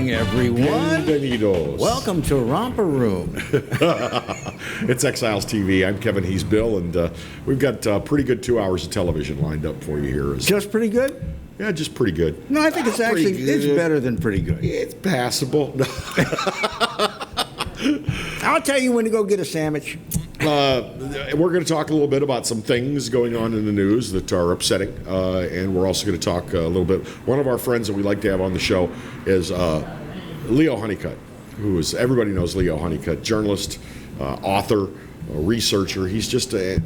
morning, everyone. Bienvenidos. Welcome to Romper Room. It's Exiles TV. I'm Kevin. He's Bill, and we've got pretty good 2 hours of television lined up for you here. Just pretty good? Yeah, just pretty good. No, I think it's actually it's better than pretty good. It's passable. I'll tell you when to go get a sandwich. We're going to talk a little bit about some things going on in the news that are upsetting, and we're also going to talk a little bit. One of our friends that we like to have on the show is Leo Honeycutt, who is, everybody knows Leo Honeycutt, journalist, author, researcher. He's just a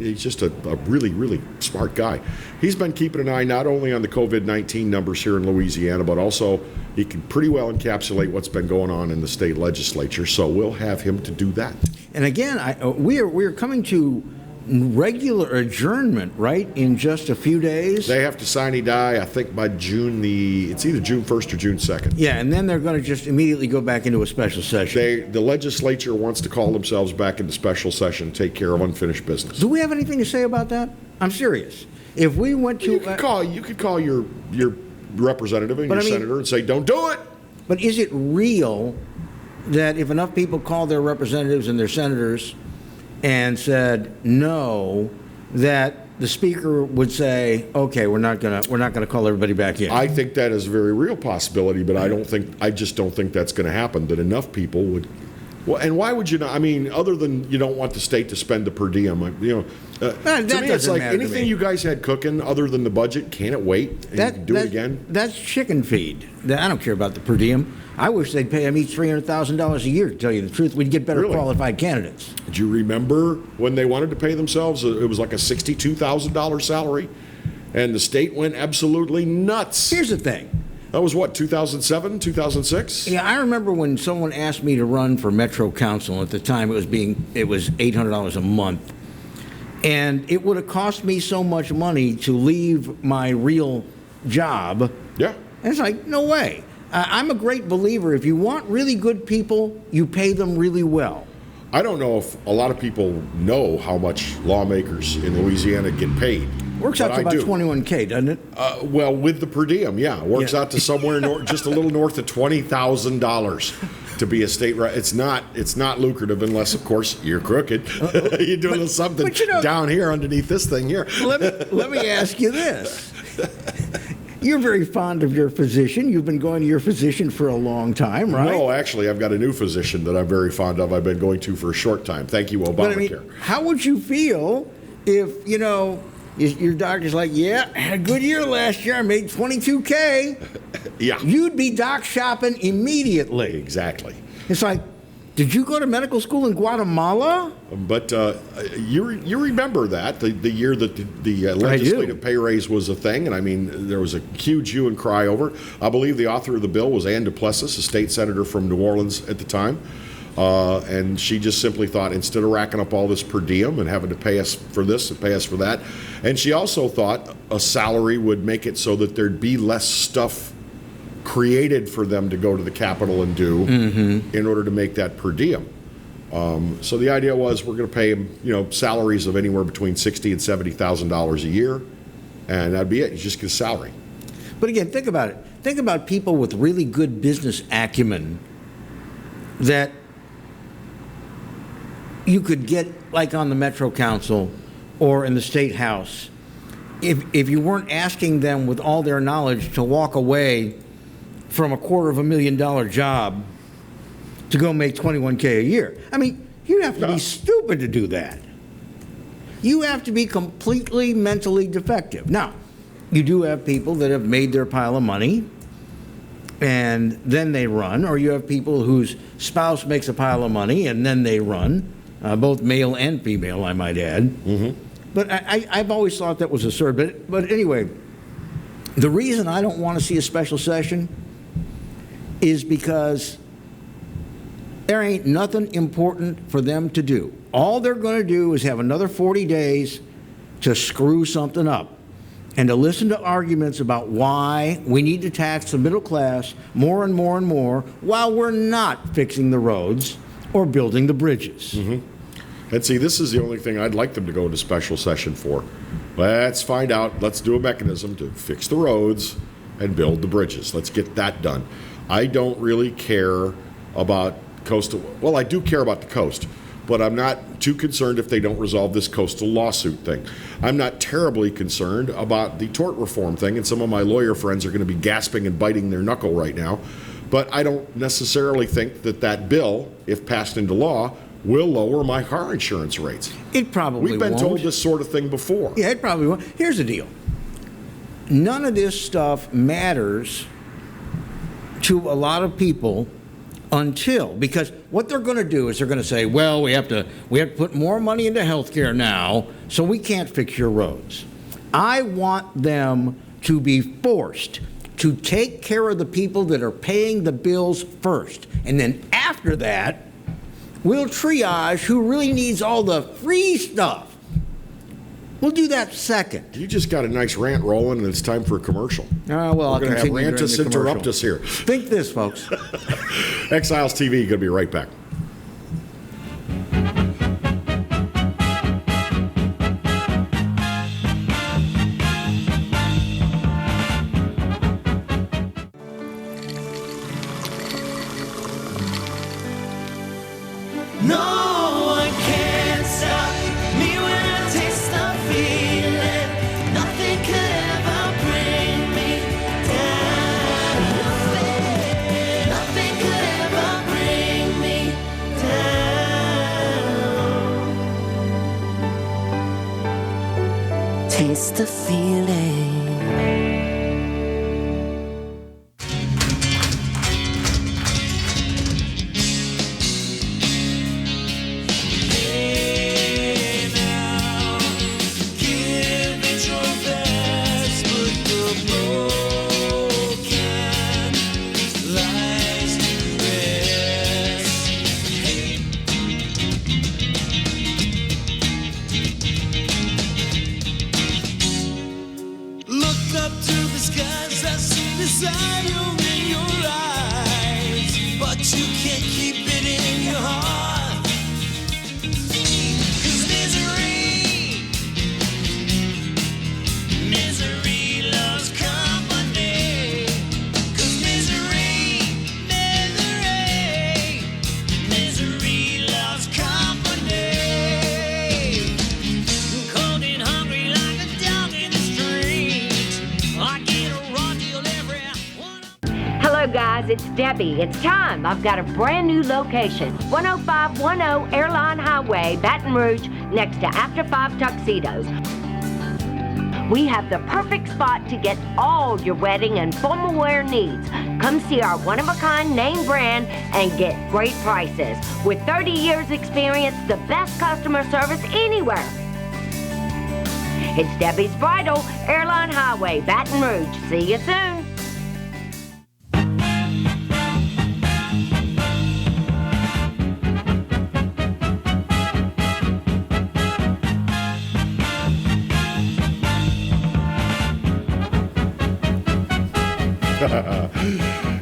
really, really smart guy. He's been keeping an eye not only on the COVID-19 numbers here in Louisiana, but also he can pretty well encapsulate what's been going on in the state legislature. So we'll have him to do that. And again, we're coming to regular adjournment, right, in just a few days? They have to sine die, I think, by June it's either June 1st or June 2nd. Yeah, and then they're going to just immediately go back into a special session. The legislature wants to call themselves back into special session, take care of unfinished business. Do we have anything to say about that? I'm serious. If we went to... You could call your representative and your senator and say, don't do it. But is it real that if enough people called their representatives and their senators and said no, that the speaker would say, okay, we're not gonna call everybody back in? I think that is a very real possibility, but I just don't think that's going to happen. That enough people would. Well, and why would you not? I mean, other than you don't want the state to spend the per diem, to me, it's like anything you guys had cooking other than the budget. Can it wait and do it again? That's chicken feed. I don't care about the per diem. I wish they'd pay them each $300,000 a year, to tell you the truth. We'd get better qualified candidates. Do you remember when they wanted to pay themselves? It was like a $62,000 salary, and the state went absolutely nuts. Here's the thing. That was what, 2007, 2006? Yeah, I remember when someone asked me to run for Metro Council. At the time, it was $800 a month. And it would have cost me so much money to leave my real job. Yeah. And it's like, no way. I'm a great believer. If you want really good people, you pay them really well. I don't know if a lot of people know how much lawmakers in Louisiana get paid. Works out to about $21K, doesn't it? Well, with the per diem, yeah. Works out to somewhere just a little north of $20,000 to be a state. It's not lucrative unless, of course, you're crooked. You're doing something down here underneath this thing here. Let me ask you this. You're very fond of your physician. You've been going to your physician for a long time, right? No, actually, I've got a new phisian that I'm very fond of. I've been going to for a short time. Thank you, Obamacare. How would you feel if, your doctor's like, yeah, I had a good year last year. I made $22K. Yeah. You'd be doc shopping immediately. Exactly. It's like, did you go to medical school in Guatemala? But you remember that, the year that the legislative pay raise was a thing, and I mean, there was a huge hue and cry over it. I believe the author of the bill was Ann Duplessis, a state senator from New Orleans at the time. And she just simply thought, instead of racking up all this per diem and having to pay us for this and pay us for that, and she also thought a salary would make it so that there'd be less stuff created for them to go to the Capitol and do in order to make that per diem. So the idea was we're going to pay them, salaries of anywhere between $60,000 and $70,000 a year, and that'd be it. You just get a salary. But again, think about it. Think about people with really good business acumen that you could get, like on the Metro Council or in the State House, if you weren't asking them with all their knowledge to walk away from a $250,000 job to go make $21K a year. I mean, you have to be stupid to do that. You have to be completely mentally defective. Now, you do have people that have made their pile of money and then they run, or you have people whose spouse makes a pile of money and then they run. Both male and female, I might add. Mm-hmm. But I've always thought that was absurd. But anyway, the reason I don't want to see a special session is because there ain't nothing important for them to do. All they're going to do is have another 40 days to screw something up and to listen to arguments about why we need to tax the middle class more and more and more while we're not fixing the roads or building the bridges. Mm-hmm. And see, this is the only thing I'd like them to go into special session for. Let's find out. Let's do a mechanism to fix the roads and build the bridges. Let's get that done. I don't really care about coastal. Well, I do care about the coast, but I'm not too concerned if they don't resolve this coastal lawsuit thing. I'm not terribly concerned about the tort reform thing, and some of my lawyer friends are going to be gasping and biting their knuckle right now. But I don't necessarily think that bill, if passed into law, will lower my car insurance rates. It probably won't. We've been told this sort of thing before. Yeah, it probably won't. Here's the deal. None of this stuff matters to a lot of people because what they're going to do is they're going to say, well, we have to put more money into health care now, so we can't fix your roads. I want them to be forced to take care of the people that are paying the bills first. And then after that, we'll triage who really needs all the free stuff. We'll do that second. You just got a nice rant rolling, and it's time for a commercial. Well, We're going to have Rantus interrupt us here. Think this, folks. Exiles TV, going to be right back. No one can stop me when I taste the feeling. Nothing could ever bring me down. Nothing could ever bring me down. Taste the feeling. Guys, it's Debbie. It's time. I've got a brand new location. 10510 Airline Highway, Baton Rouge, next to After 5 Tuxedos. We have the perfect spot to get all your wedding and formal wear needs. Come see our one-of-a-kind name brand and get great prices. With 30 years experience, the best customer service anywhere. It's Debbie's Bridal, Airline Highway, Baton Rouge. See you soon.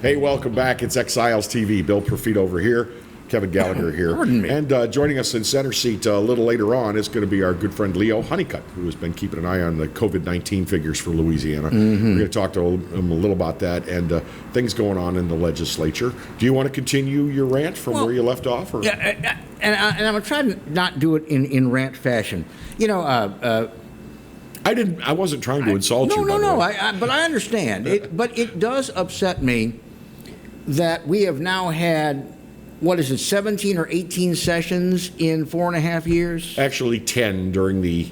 Hey, welcome back. It's Exiles TV. Bill Profit over here. Kevin Gallagher here. Pardon me. And joining us in center seat a little later on is going to be our good friend Leo Honeycutt, who has been keeping an eye on the COVID-19 figures for Louisiana. Mm-hmm. We're going to talk to him a little about that and things going on in the legislature. Do you want to continue your rant from where you left off? Or? Yeah, and I'm going to try to not do it in rant fashion. You know, I wasn't trying to insult you. No. But I understand. But it does upset me that we have now had, 17 or 18 sessions in 4.5 years? Actually, 10 during the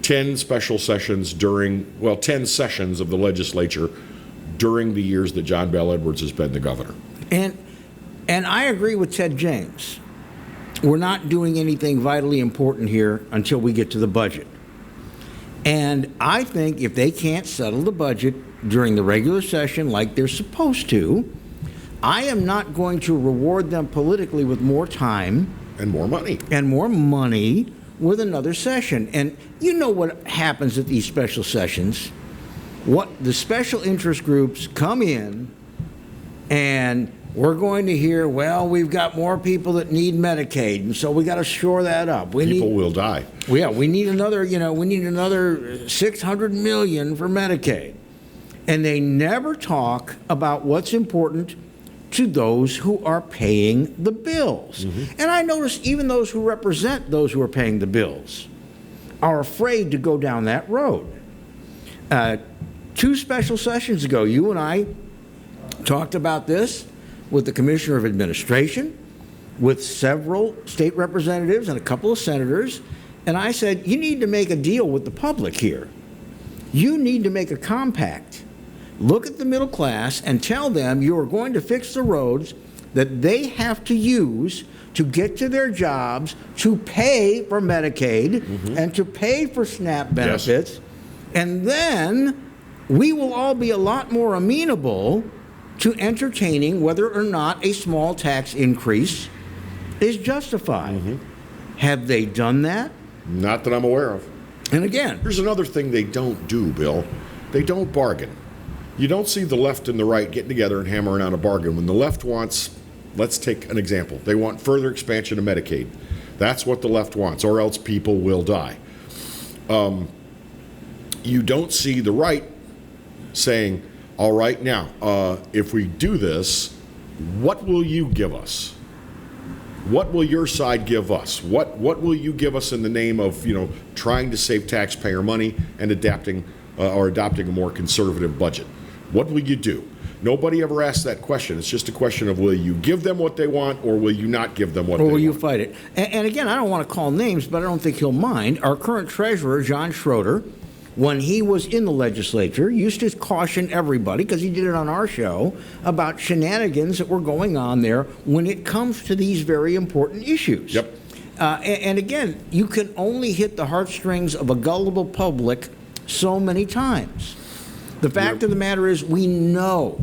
10 special sessions 10 sessions of the legislature during the years that John Bell Edwards has been the governor. And I agree with Ted James. We're not doing anything vitally important here until we get to the budget. And I think if they can't settle the budget during the regular session like they're supposed to, I am not going to reward them politically with more time. And more money. And more money with another session. And you know what happens at these special sessions. What the special interest groups come in and we're going to hear, well, we've got more people that need Medicaid, and so we got to shore that up. People will die. Yeah, we need another $600 million for Medicaid. And they never talk about what's important to those who are paying the bills. And I notice even those who represent those who are paying the bills are afraid to go down that road. 2 special sessions ago, you and I talked about this with the Commissioner of Administration, with several state representatives and a couple of senators, and I said, you need to make a deal with the public here. You need to make a compact. Look at the middle class and tell them you are going to fix the roads that they have to use to get to their jobs, to pay for Medicaid, and to pay for SNAP benefits. Yes. And then we will all be a lot more amenable to entertaining whether or not a small tax increase is justified. Have they done that? Not that I'm aware of. And again, here's another thing they don't do, Bill. They don't bargain. You don't see the left and the right getting together and hammering out a bargain. When the left wants, let's take an example. They want further expansion of Medicaid. That's what the left wants, or else people will die. You don't see the right saying, all right, now, if we do this, what will you give us? What will your side give us? What will you give us in the name of, trying to save taxpayer money and adapting or adopting a more conservative budget? What will you do? Nobody ever asks that question. It's just a question of will you give them what they want or will you not give them what they want? Or will you fight it? And again, I don't want to call names, but I don't think he'll mind. Our current treasurer, John Schroeder, when he was in the legislature, used to caution everybody, because he did it on our show, about shenanigans that were going on there when it comes to these very important issues. Yep. And again, you can only hit the heartstrings of a gullible public so many times. The fact of the matter is, we know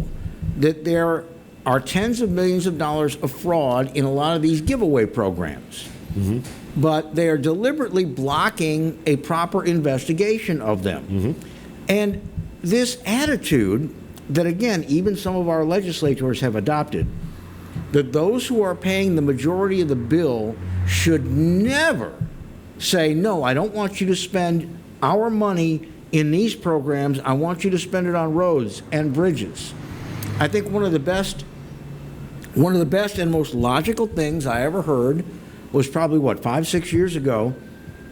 that there are tens of millions of dollars of fraud in a lot of these giveaway programs. But they are deliberately blocking a proper investigation of them. And this attitude that, again, even some of our legislators have adopted, that those who are paying the majority of the bill should never say, no, I don't want you to spend our money in these programs. I want you to spend it on roads and bridges. I think one of the best and most logical things I ever heard was probably, 5-6 years ago,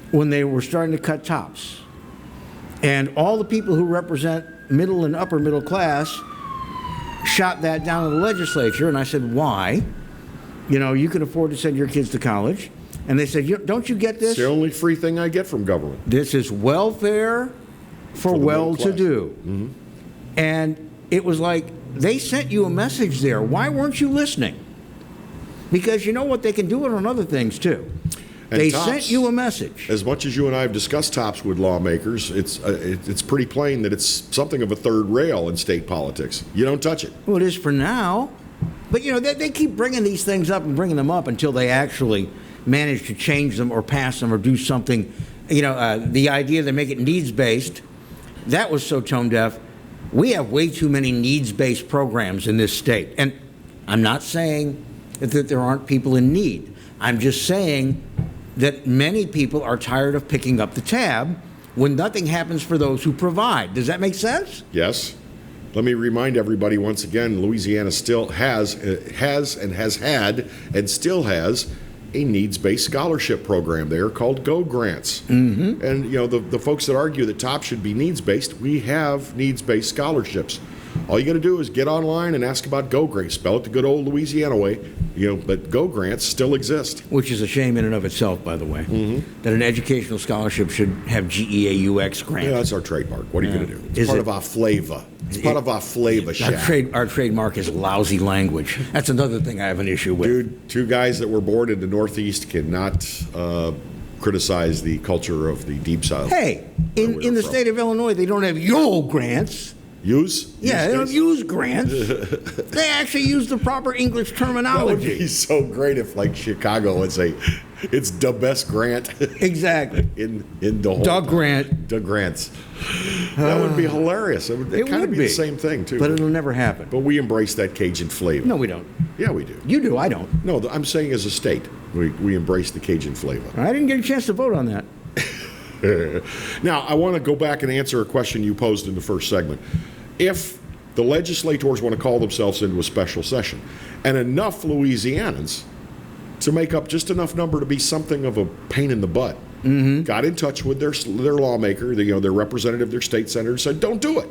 when they were starting to cut tops. And all the people who represent middle and upper middle class shot that down in the legislature, and I said, why? You can afford to send your kids to college. And they said, don't you get this? It's the only free thing I get from government. This is welfare for well-to-do. And it was like, they sent you a message there. Why weren't you listening? Because you know what? They can do it on other things, too. And they sent you a message. As much as you and I have discussed TOPS with lawmakers, it's pretty plain that it's something of a third rail in state politics. You don't touch it. Well, it is for now. But, they keep bringing these things up and bringing them up until they actually manage to change them or pass them or do something. The idea they make it needs-based, that was so tone-deaf. We have way too many needs-based programs in this state. And I'm not saying that there aren't people in need. I'm just saying that many people are tired of picking up the tab when nothing happens for those who provide. Does that make sense? Yes. Let me remind everybody once again, Louisiana still has and has had and still has a needs-based scholarship program there called Go Grants. And the folks that argue that TOP should be needs-based, we have needs-based scholarships. All you got to do is get online and ask about Go Grants. Spell it the good old Louisiana way. But Go Grants still exist. Which is a shame in and of itself, by the way, that an educational scholarship should have GEAUX grant. Yeah, that's our trademark. What are you going to do? It's part of our flavor. It's part of our flavor shack. Our trademark is lousy language. That's another thing I have an issue with. Dude, 2 guys that were born in the Northeast cannot criticize the culture of the Deep South. Hey, in the state of Illinois, they don't have YOLO grants. Use? Yeah, they don't use grants. They actually use the proper English terminology. That would be so great if, like, Chicago would say, it's the best grant. Exactly. in the whole Doug Grant. Doug Grants. That would be hilarious. It would kind of be the same thing, too. But it'll never happen. But we embrace that Cajun flavor. No, we don't. Yeah, we do. You do, I don't. No, I'm saying as a state, we embrace the Cajun flavor. I didn't get a chance to vote on that. Now, I want to go back and answer a question you posed in the first segment. If the legislators want to call themselves into a special session. And enough Louisianans to make up just enough number to be something of a pain in the butt got in touch with their lawmaker, their representative, their state senator, and said, don't do it.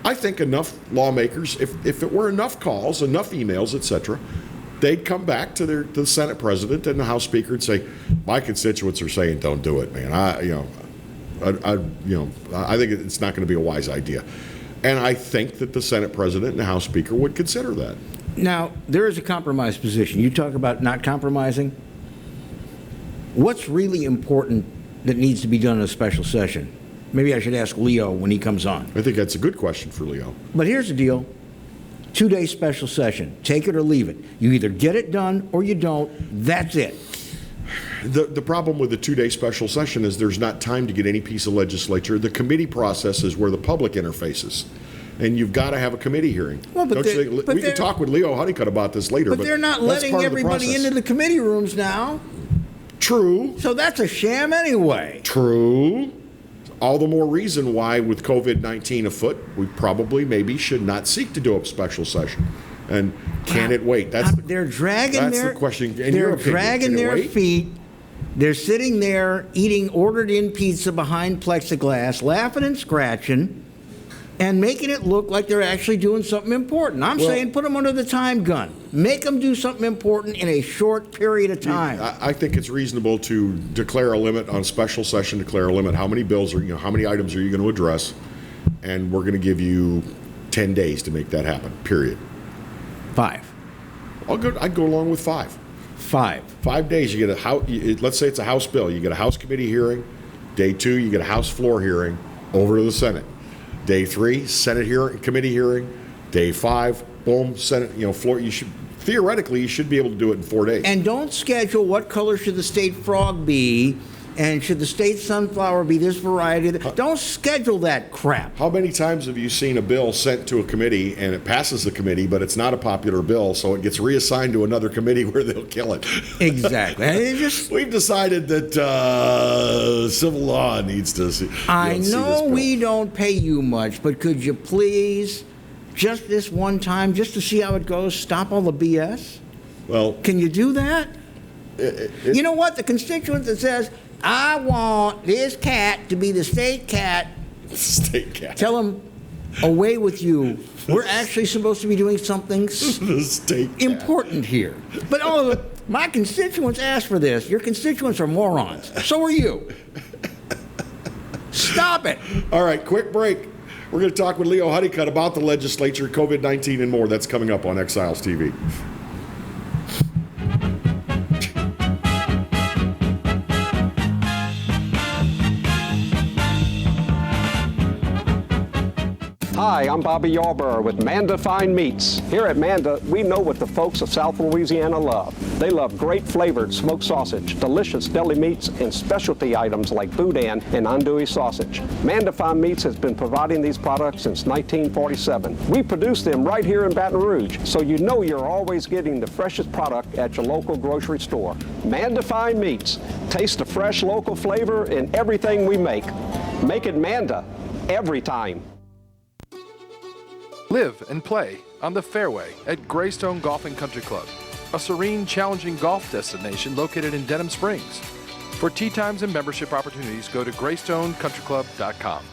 I think enough lawmakers, if it were enough calls, enough emails, etc., they'd come back to the Senate president and the House Speaker and say, my constituents are saying don't do it, man. I think it's not going to be a wise idea. And I think that the Senate president and the House Speaker would consider that. Now, there is a compromise position. You talk about not compromising. What's really important that needs to be done in a special session? Maybe I should ask Leo when he comes on. I think that's a good question for Leo. But here's the deal. 2-day special session. Take it or leave it. You either get it done or you don't. That's it. The problem with the 2-day special session is there's not time to get any piece of legislature. The committee process is where the public interfaces. And you've got to have a committee hearing. Well, we can talk with Leo Honeycutt about this later. But they're not letting everybody into the committee rooms now. True. So that's a sham anyway. True. All the more reason why, with COVID-19 afoot, we probably maybe should not seek to do a special session. And can it wait? They're dragging the question. They're dragging their feet. They're sitting there eating ordered-in pizza behind plexiglass, laughing and scratching, and making it look like they're actually doing something important. I'm saying put them under the time gun. Make them do something important in a short period of time. I think it's reasonable to declare a limit on special session, declare a limit. How many bills how many items are you going to address? And we're going to give you 10 days to make that happen, period. 5. I'd go along with 5. 5. 5 days. You get let's say it's a House bill. You get a House committee hearing. Day 2, you get a House floor hearing over to the Senate. Day 3, Senate hearing, committee hearing. Day 5, boom, Senate, floor. You should be able to do it in 4 days. And don't schedule what color should the state frog be, and should the state sunflower be this variety. Don't schedule that crap. How many times have you seen a bill sent to a committee and it passes the committee, but it's not a popular bill, so it gets reassigned to another committee where they'll kill it? Exactly. We've decided that civil law needs to see. I know we don't pay you much, but could you please, just this one time, just to see how it goes, stop all the BS? Well, can you do that? You know what? The constituent that says, I want this cat to be the state cat. State cat. Tell them, away with you. We're actually supposed to be doing something important here. But my constituents asked for this. Your constituents are morons. So are you. Stop it. All right, quick break. We're going to talk with Leo Honeycutt about the legislature, COVID-19, and more. That's coming up on Exiles TV. Hi, I'm Bobby Yarborough with Manda Fine Meats. Here at Manda, we know what the folks of South Louisiana love. They love great flavored smoked sausage, delicious deli meats, and specialty items like boudin and andouille sausage. Manda Fine Meats has been providing these products since 1947. We produce them right here in Baton Rouge, so you know you're always getting the freshest product at your local grocery store. Manda Fine Meats. Taste the fresh local flavor in everything we make. Make it Manda every time. Live and play on the fairway at Greystone Golf and Country Club, a serene, challenging golf destination located in Denham Springs. For tee times and membership opportunities, go to GreystoneCountryClub.com.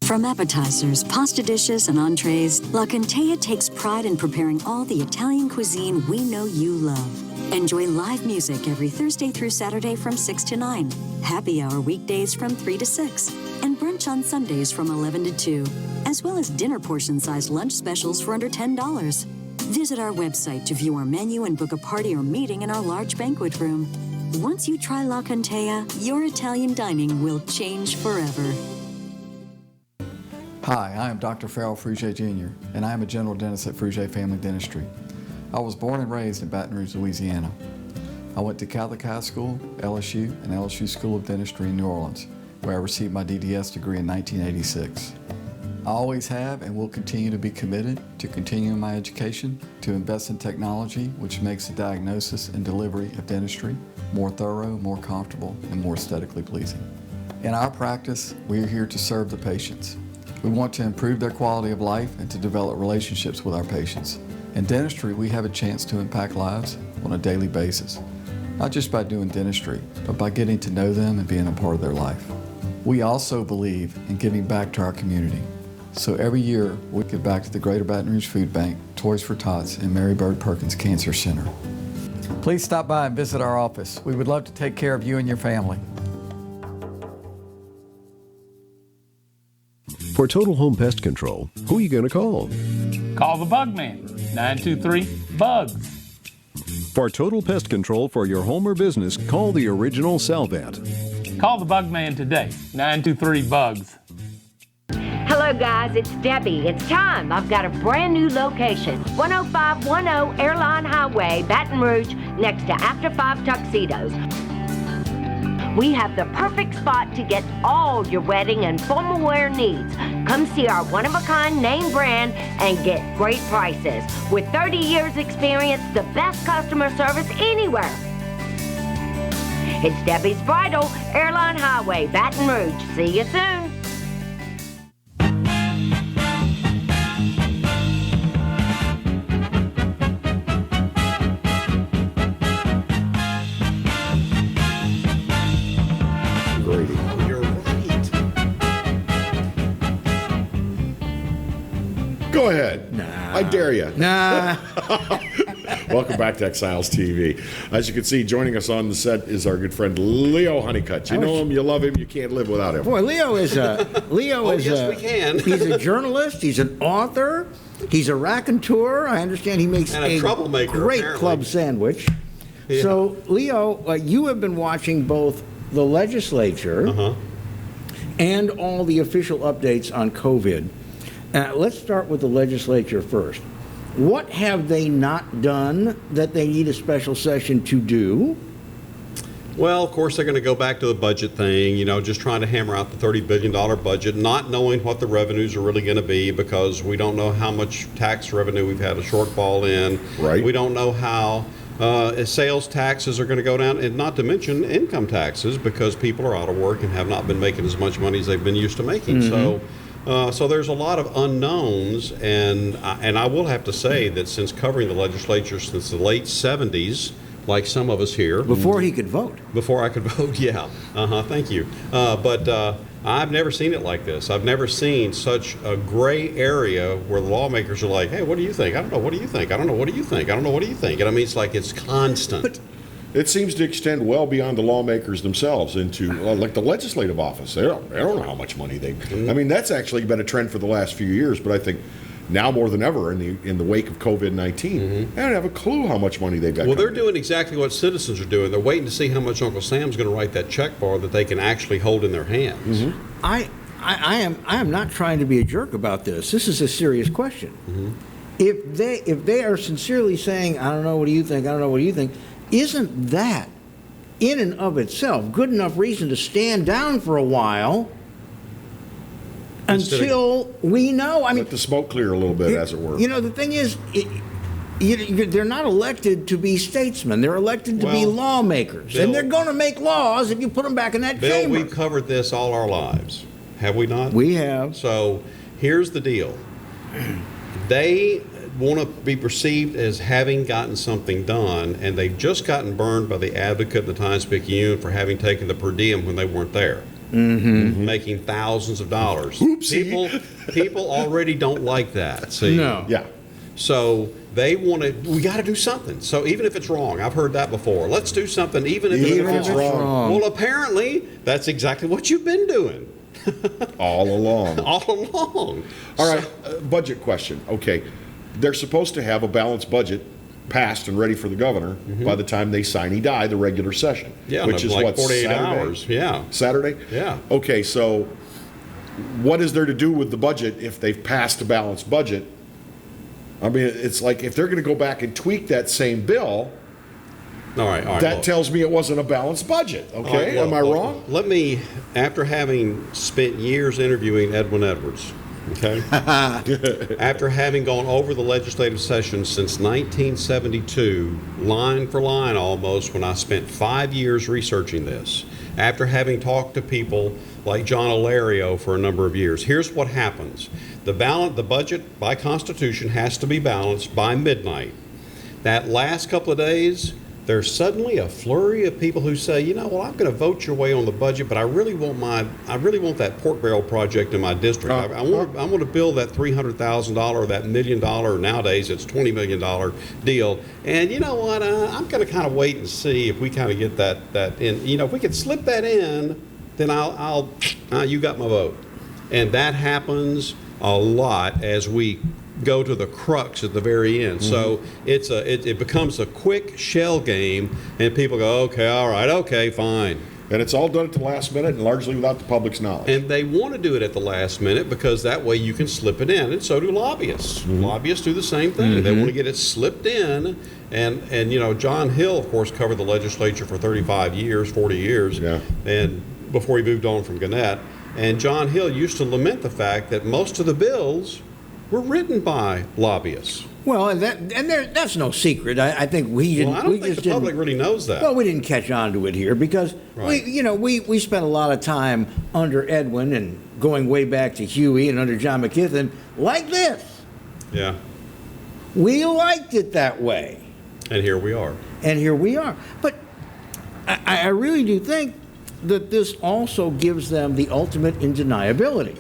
From appetizers, pasta dishes, and entrees, La Cantea takes pride in preparing all the Italian cuisine we know you love. Enjoy live music every Thursday through Saturday from 6 to 9, happy hour weekdays from 3 to 6, and brunch on Sundays from 11 to 2, as well as dinner portion-sized lunch specials for under $10. Visit our website to view our menu and book a party or meeting in our large banquet room. Once you try La Cantea, your Italian dining will change forever. Hi, I am Dr. Farrell Frugier Jr., and I am a general dentist at Frugier Family Dentistry. I was born and raised in Baton Rouge, Louisiana. I went to Catholic High School, LSU, and LSU School of Dentistry in New Orleans, where I received my DDS degree in 1986. I always have and will continue to be committed to continuing my education, to invest in technology which makes the diagnosis and delivery of dentistry more thorough, more comfortable, and more aesthetically pleasing. In our practice, we are here to serve the patients. We want to improve their quality of life and to develop relationships with our patients. In dentistry, we have a chance to impact lives on a daily basis, not just by doing dentistry, but by getting to know them and being a part of their life. We also believe in giving back to our community. So every year, we give back to the Greater Baton Rouge Food Bank, Toys for Tots, and Mary Bird Perkins Cancer Center. Please stop by and visit our office. We would love to take care of you and your family. For Total Home Pest Control, who are you going to call? Call the Bug Man, 923-BUGS. For total pest control for your home or business, call the original Salvant. Call the Bug Man today, 923-BUGS. Hello guys, it's Debbie. It's time. I've got a brand new location. 10510 Airline Highway, Baton Rouge, next to After 5 Tuxedos. We have the perfect spot to get all your wedding and formal wear needs. Come see our one-of-a-kind name brand and get great prices. With 30 years experience, the best customer service anywhere. It's Debbie's Bridal, Airline Highway, Baton Rouge. See you soon. Go ahead. Nah. I dare you. Nah. Welcome back to Exiles TV. As you can see, joining us on the set is our good friend Leo Honeycutt. You know him, you love him, you can't live without him. Boy, Leo is yes, we can. He's a journalist, he's an author, he's a raconteur. I understand he makes And a troublemaker, great apparently. club sandwich. Yeah. So, Leo, you have been watching both the legislature and all the official updates on COVID. Let's start with the legislature first. What have they not done that they need a special session to do? Well, of course, they're going to go back to the budget thing, just trying to hammer out the $30 billion budget, not knowing what the revenues are really going to be because we don't know how much tax revenue we've had a shortfall in. Right. We don't know how sales taxes are going to go down, and not to mention income taxes because people are out of work and have not been making as much money as they've been used to making. So there's a lot of unknowns, and I will have to say that since covering the legislature since the late 70s, like some of us here. Before he could vote. Before I could vote, yeah. Thank you. But I've never seen it like this. I've never seen such a gray area where the lawmakers are like, hey, what do you think? I don't know. What do you think? I don't know. What do you think? I don't know. What do you think? And I mean, it's like it's constant. But it seems to extend well beyond the lawmakers themselves into like the legislative office. They don't know how much money they. I mean, that's actually been a trend for the last few years. But I think now more than ever in the wake of COVID-19, they don't have a clue how much money they've got. Well, they're coming in. doing exactly what citizens are doing. They're waiting to see how much Uncle Sam's going to write that check for that they can actually hold in their hands. I am not trying to be a jerk about this. This is a serious question. If they are sincerely saying, I don't know, what do you think? I don't know, what do you think? Isn't that, in and of itself, good enough reason to stand down for a while until we know? I mean, Let the smoke clear a little bit, as it were. You know, the thing is, they're not elected to be statesmen. They're elected to be Well, lawmakers. Bill- and they're going to make laws if you put them back in that Bill, chamber. we've covered this all our lives, have we not? We have. So here's the deal. They want to be perceived as having gotten something done, and they've just gotten burned by the Advocate and the Times-Picayune for having taken the per diem when they weren't there, making thousands of dollars. Oopsie. People already don't like that. See? No. Yeah. So they want to. We got to do something. So even if it's wrong, I've heard that before. Let's do something, even if it's wrong. Well, apparently that's exactly what you've been doing. All along. All along. All right, budget question. Okay, they're supposed to have a balanced budget passed and ready for the governor by the time they sine die the regular session. Yeah, which is like what, 48 Saturday? hours. Yeah. Saturday? Yeah. Okay, so what is there to do with the budget if they've passed a balanced budget? I mean, it's like if they're going to go back and tweak that same bill, All right. that look. tells me it wasn't a balanced budget. Okay, All right, look, am I look, wrong? Let me, after having spent years interviewing Edwin Edwards, okay, after having gone over the legislative session since 1972, line for line almost, when I spent 5 years researching this, after having talked to people like John Alario for a number of years. Here's what happens. The budget by Constitution has to be balanced by midnight. That last couple of days, there's suddenly a flurry of people who say, you know, well, I'm going to vote your way on the budget, but I really want that pork barrel project in my district. I want to build that $300,000, that $1 million, nowadays it's $20 million deal. And you know what? I'm going to kind of wait and see if we kind of get that in. You know, if we could slip that in, then you got my vote. And that happens a lot as we go to the crux at the very end. So it becomes a quick shell game, and people go, okay, all right, okay, fine. And it's all done at the last minute and largely without the public's knowledge. And they want to do it at the last minute because that way you can slip it in, and so do lobbyists. Lobbyists do the same thing. They want to get it slipped in, and you know, John Hill, of course, covered the legislature for 40 years, and before he moved on from Gannett. And John Hill used to lament the fact that most of the bills were written by lobbyists. Well, that's no secret. I think we didn't. Well, I don't think the public really knows that. Well, we didn't catch on to it here because we spent a lot of time under Edwin and going way back to Huey and under John McKithen like this. Yeah. We liked it that way. And here we are. But I really do think that this also gives them the ultimate indeniability.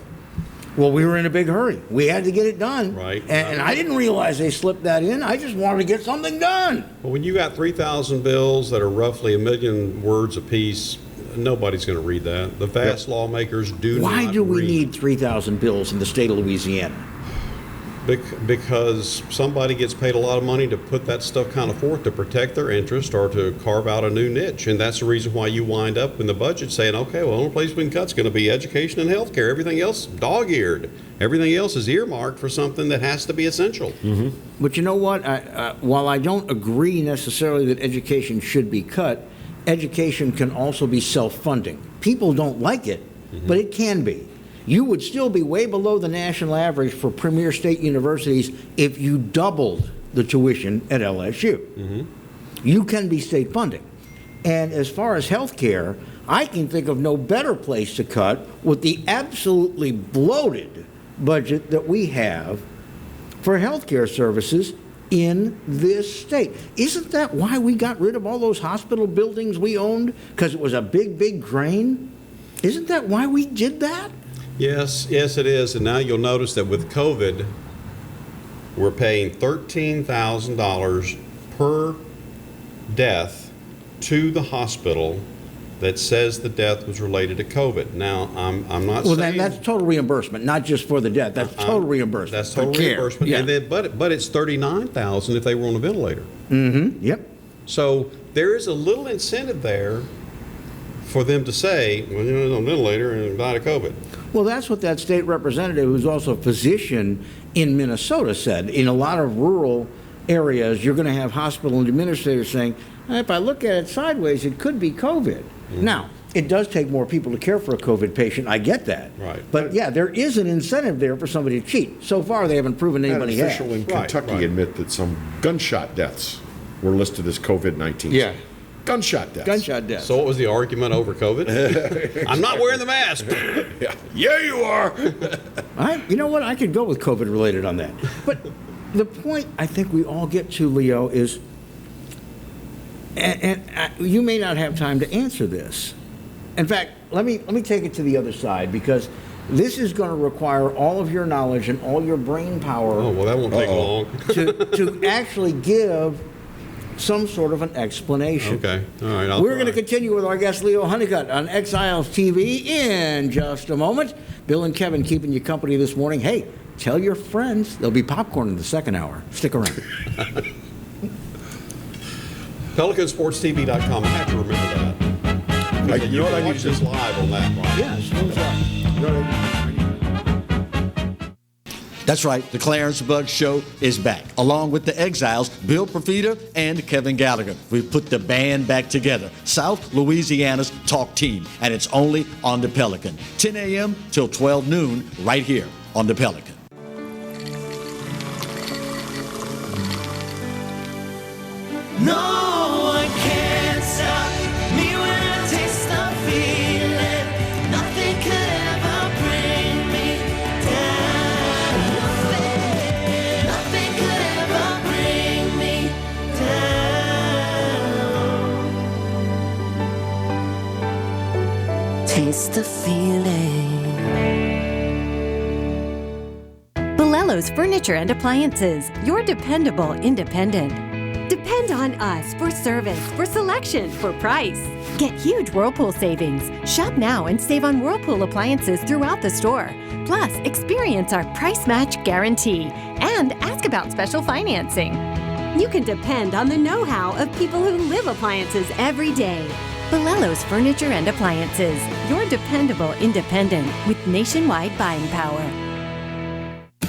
Well, we were in a big hurry. We had to get it done. Right. And I didn't realize they slipped that in. I just wanted to get something done. Well, when you got 3,000 bills that are roughly 1 million words apiece, nobody's going to read that. The vast lawmakers do not read. Why do we need 3,000 bills in the state of Louisiana? Because somebody gets paid a lot of money to put that stuff kind of forth to protect their interest or to carve out a new niche. And that's the reason why you wind up in the budget saying, okay, well, the only place we can cut is going to be education and health care. Everything else, dog-eared. Everything else is earmarked for something that has to be essential. But you know what? While I don't agree necessarily that education should be cut, education can also be self-funding. People don't like it, but it can be. You would still be way below the national average for premier state universities if you doubled the tuition at LSU. You can be state funding. And as far as health care, I can think of no better place to cut with the absolutely bloated budget that we have for health care services in this state. Isn't that why we got rid of all those hospital buildings we owned? Because it was a big, big drain? Isn't that why we did that? Yes, it is. And now you'll notice that with COVID, we're paying $13,000 per death to the hospital that says the death was related to COVID. Now, I'm not saying... Well, that's total reimbursement, not just for the death. That's total reimbursement. That's total reimbursement. Yeah. And then, but it's $39,000 if they were on a ventilator. Yep. So there is a little incentive there for them to say, well, you know, on a ventilator and died of COVID. Well, that's what that state representative, who's also a physician in Minnesota, said. In a lot of rural areas, you're going to have hospital administrators saying, if I look at it sideways, it could be COVID. Now, it does take more people to care for a COVID patient. I get that. Right. But yeah, there is an incentive there for somebody to cheat. So far, they haven't proven anybody has. Official in Kentucky admit that some gunshot deaths were listed as COVID-19. Yeah. Gunshot deaths. Gunshot deaths. So what was the argument over COVID? I'm not wearing the mask. Yeah, you are. You know what? I could go with COVID related on that. But the point I think we all get to, Leo, is, and you may not have time to answer this. In fact, let me take it to the other side, because this is going to require all of your knowledge and all your brain power. Oh, well, that won't take long. to actually give some sort of an explanation. Okay. All right. We're going to continue with our guest, Leo Honeycutt, on Exiles TV in just a moment. Bill and Kevin keeping you company this morning. Hey, tell your friends. There'll be popcorn in the second hour. Stick around. PelicanSportsTV.com. I have to remember that. You know what? I watch this live on that. Right? Yes. That's right, the Clarence Bugg Show is back, along with the Exiles, Bill Profita and Kevin Gallagher. We've put the band back together, South Louisiana's talk team, and it's only on the Pelican. 10 a.m. till 12 noon, right here on the Pelican. No one can stop me when I taste the fear. taste the feeling. Bolello's Furniture and Appliances, your dependable independent. Depend on us for service, for selection, for price. Get huge Whirlpool savings. Shop now and save on Whirlpool appliances throughout the store. Plus, experience our price match guarantee and ask about special financing. You can depend on the know-how of people who live appliances every day. Bolello's Furniture and Appliances, your dependable independent with nationwide buying power.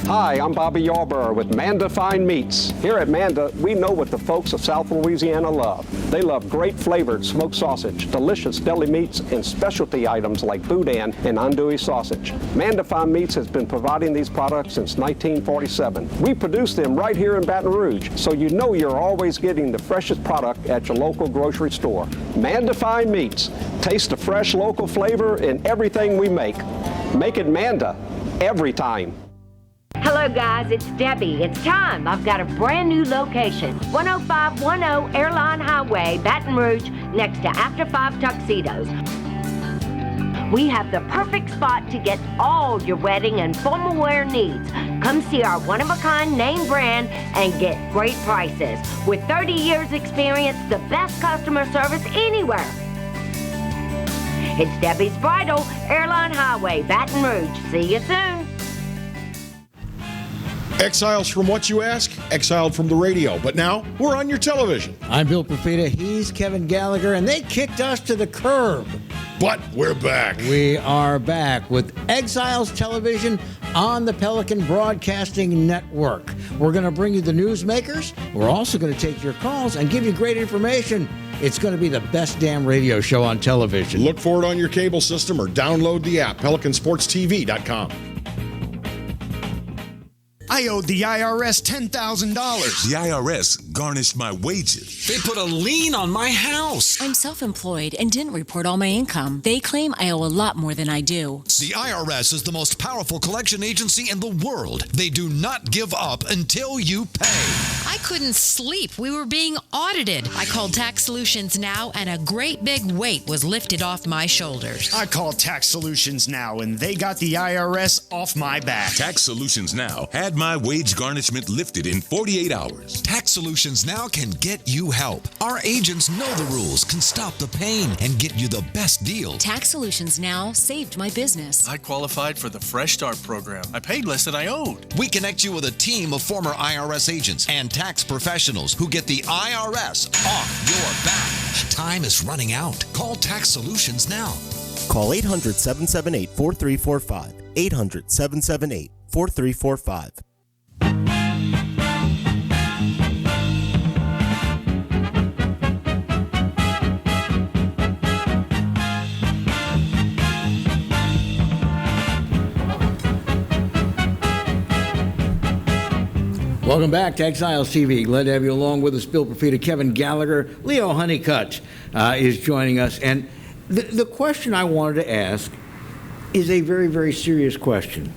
Hi, I'm Bobby Yarborough with Manda Fine Meats. Here at Manda, we know what the folks of South Louisiana love. They love great flavored smoked sausage, delicious deli meats, and specialty items like boudin and andouille sausage. Manda Fine Meats has been providing these products since 1947. We produce them right here in Baton Rouge, so you know you're always getting the freshest product at your local grocery store. Manda Fine Meats. Taste the fresh local flavor in everything we make. Make it Manda every time. Hello guys, it's Debbie. It's time. I've got a brand new location. 10510 Airline Highway, Baton Rouge, next to After 5 Tuxedos. We have the perfect spot to get all your wedding and formal wear needs. Come see our one-of-a-kind name brand and get great prices. With 30 years experience, the best customer service anywhere. It's Debbie's Bridal, Airline Highway, Baton Rouge. See you soon. Exiles from what you ask? Exiled from the radio. But now, we're on your television. I'm Bill Profita, he's Kevin Gallagher, and they kicked us to the curb. But we're back. We are back with Exiles Television on the Pelican Broadcasting Network. We're going to bring you the newsmakers. We're also going to take your calls and give you great information. It's going to be the best damn radio show on television. Look for it on your cable system or download the app, PelicanSportsTV.com. I owed the IRS $10,000. The IRS garnished my wages. They put a lien on my house. I'm self-employed and didn't report all my income. They claim I owe a lot more than I do. The IRS is the most powerful collection agency in the world. They do not give up until you pay. I couldn't sleep. We were being audited. I called Tax Solutions Now, and a great big weight was lifted off my shoulders. I called Tax Solutions Now, and they got the IRS off my back. Tax Solutions Now had my wage garnishment lifted in 48 hours. Tax Solutions Now can get you help. Our agents know the rules, can stop the pain, and get you the best deal. Tax Solutions Now saved my business. I qualified for the Fresh Start program. I paid less than I owed. We connect you with a team of former IRS agents and tax professionals who get the IRS off your back. Time is running out. Call Tax Solutions now. Call 800-778-4345. 800-778-4345. Welcome back to Exiles TV. Glad to have you along with us. Bill Profita, Kevin Gallagher, Leo Honeycutt is joining us. And the question I wanted to ask is a very, very serious question.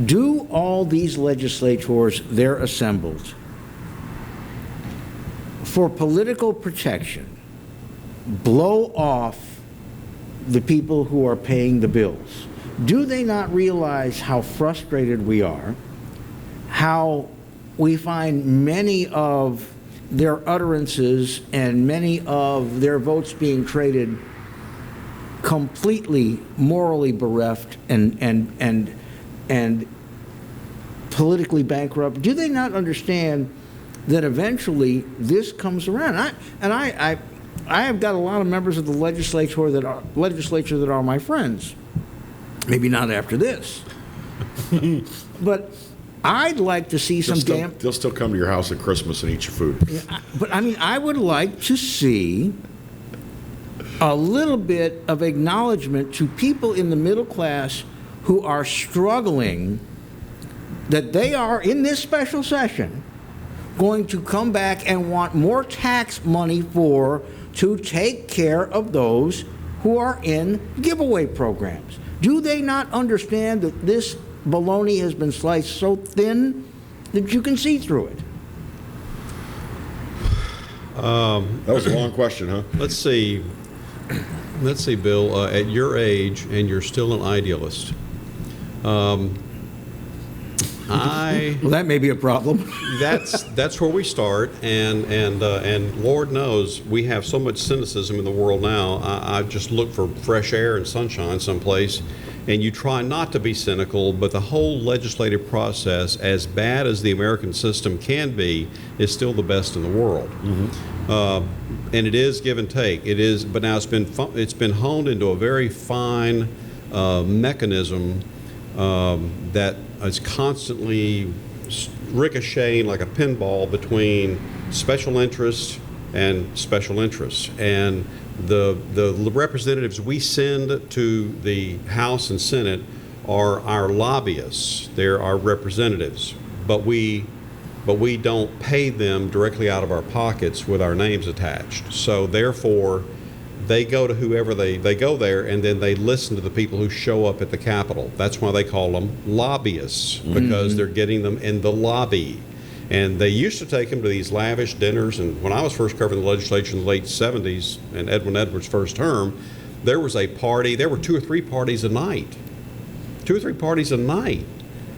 Do all these legislators there assembled for political protection blow off the people who are paying the bills? Do they not realize how frustrated we are, how we find many of their utterances and many of their votes being traded completely morally bereft and politically bankrupt? Do they not understand that eventually this comes around? I have got a lot of members of the legislature that are my friends. Maybe not after this, but I'd like to see They'll still come to your house at Christmas and eat your food. Yeah, but I mean, I would like to see a little bit of acknowledgement to people in the middle class who are struggling, that they are, in this special session, going to come back and want more tax money to take care of those who are in giveaway programs. Do they not understand that this bologna has been sliced so thin that you can see through it? That was a long question, huh? Let's see. Let's see, Bill, at your age, and you're still an idealist. Well, that may be a problem. That's where we start, and Lord knows we have so much cynicism in the world now. I just look for fresh air and sunshine someplace, and you try not to be cynical, but the whole legislative process, as bad as the American system can be, is still the best in the world. And it is give and take. It is, but now it's been honed into a very fine mechanism that is constantly ricocheting like a pinball between special interests and special interests. And the representatives we send to the House and Senate are our lobbyists. They're our representatives, but we don't pay them directly out of our pockets with our names attached. So therefore, they go to whoever they go there, and then they listen to the people who show up at the Capitol. That's why they call them lobbyists, because they're getting them in the lobby. And they used to take them to these lavish dinners. And when I was first covering the legislature in the late 70s, and Edwin Edwards' first term, there was a party. There were 2 or 3 parties a night. 2 or 3 parties a night.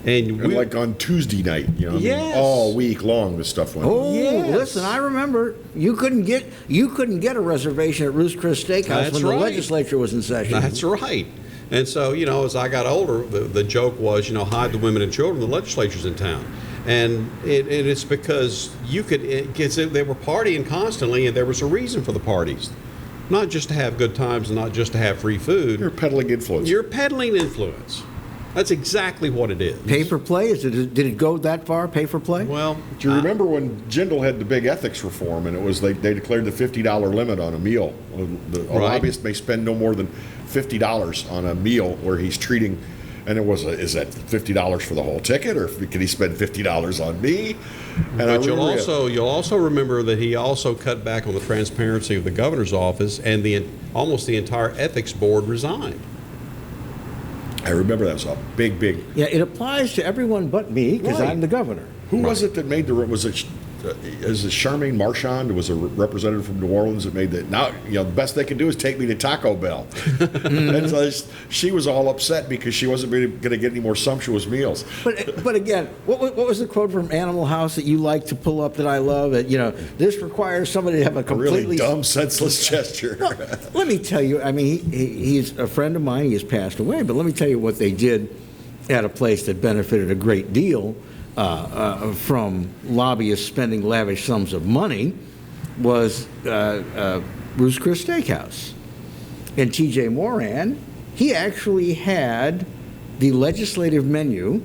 And like on Tuesday night, you know, Yes. all week long, this stuff went on. Oh, listen, I remember you couldn't get a reservation at Ruth's Chris Steakhouse when the legislature was in session. That's right. And so, you know, as I got older, the joke was, you know, hide the women and children, the legislature's in town. And it's because they were partying constantly, and there was a reason for the parties. Not just to have good times and not just to have free food. You're peddling influence. You're peddling influence. That's exactly what it is. Pay for play? Did it go that far? Pay for play? Well, do you remember when Jindal had the big ethics reform, and it was they declared the $50 limit on a meal? A lobbyist may spend no more than $50 on a meal where he's treating, and is that $50 for the whole ticket, or can he spend $50 on me? And but you'll also remember that he also cut back on the transparency of the governor's office, and almost the entire ethics board resigned. I remember that was a big. Yeah, it applies to everyone but me because I'm the governor. Who was it that made is it Charmaine Marchand, was a representative from New Orleans that made that? Now, you know, the best they can do is take me to Taco Bell. And so she was all upset because she wasn't going to get any more sumptuous meals. But again, what was the quote from Animal House that you like to pull up that I love? That, you know, this requires somebody to have a completely really dumb, senseless gesture. No, let me tell you. I mean, he's a friend of mine. He has passed away. But let me tell you what they did at a place that benefited a great deal from lobbyists spending lavish sums of money was Ruth's Chris Steakhouse. And T.J. Moran, he actually had the legislative menu,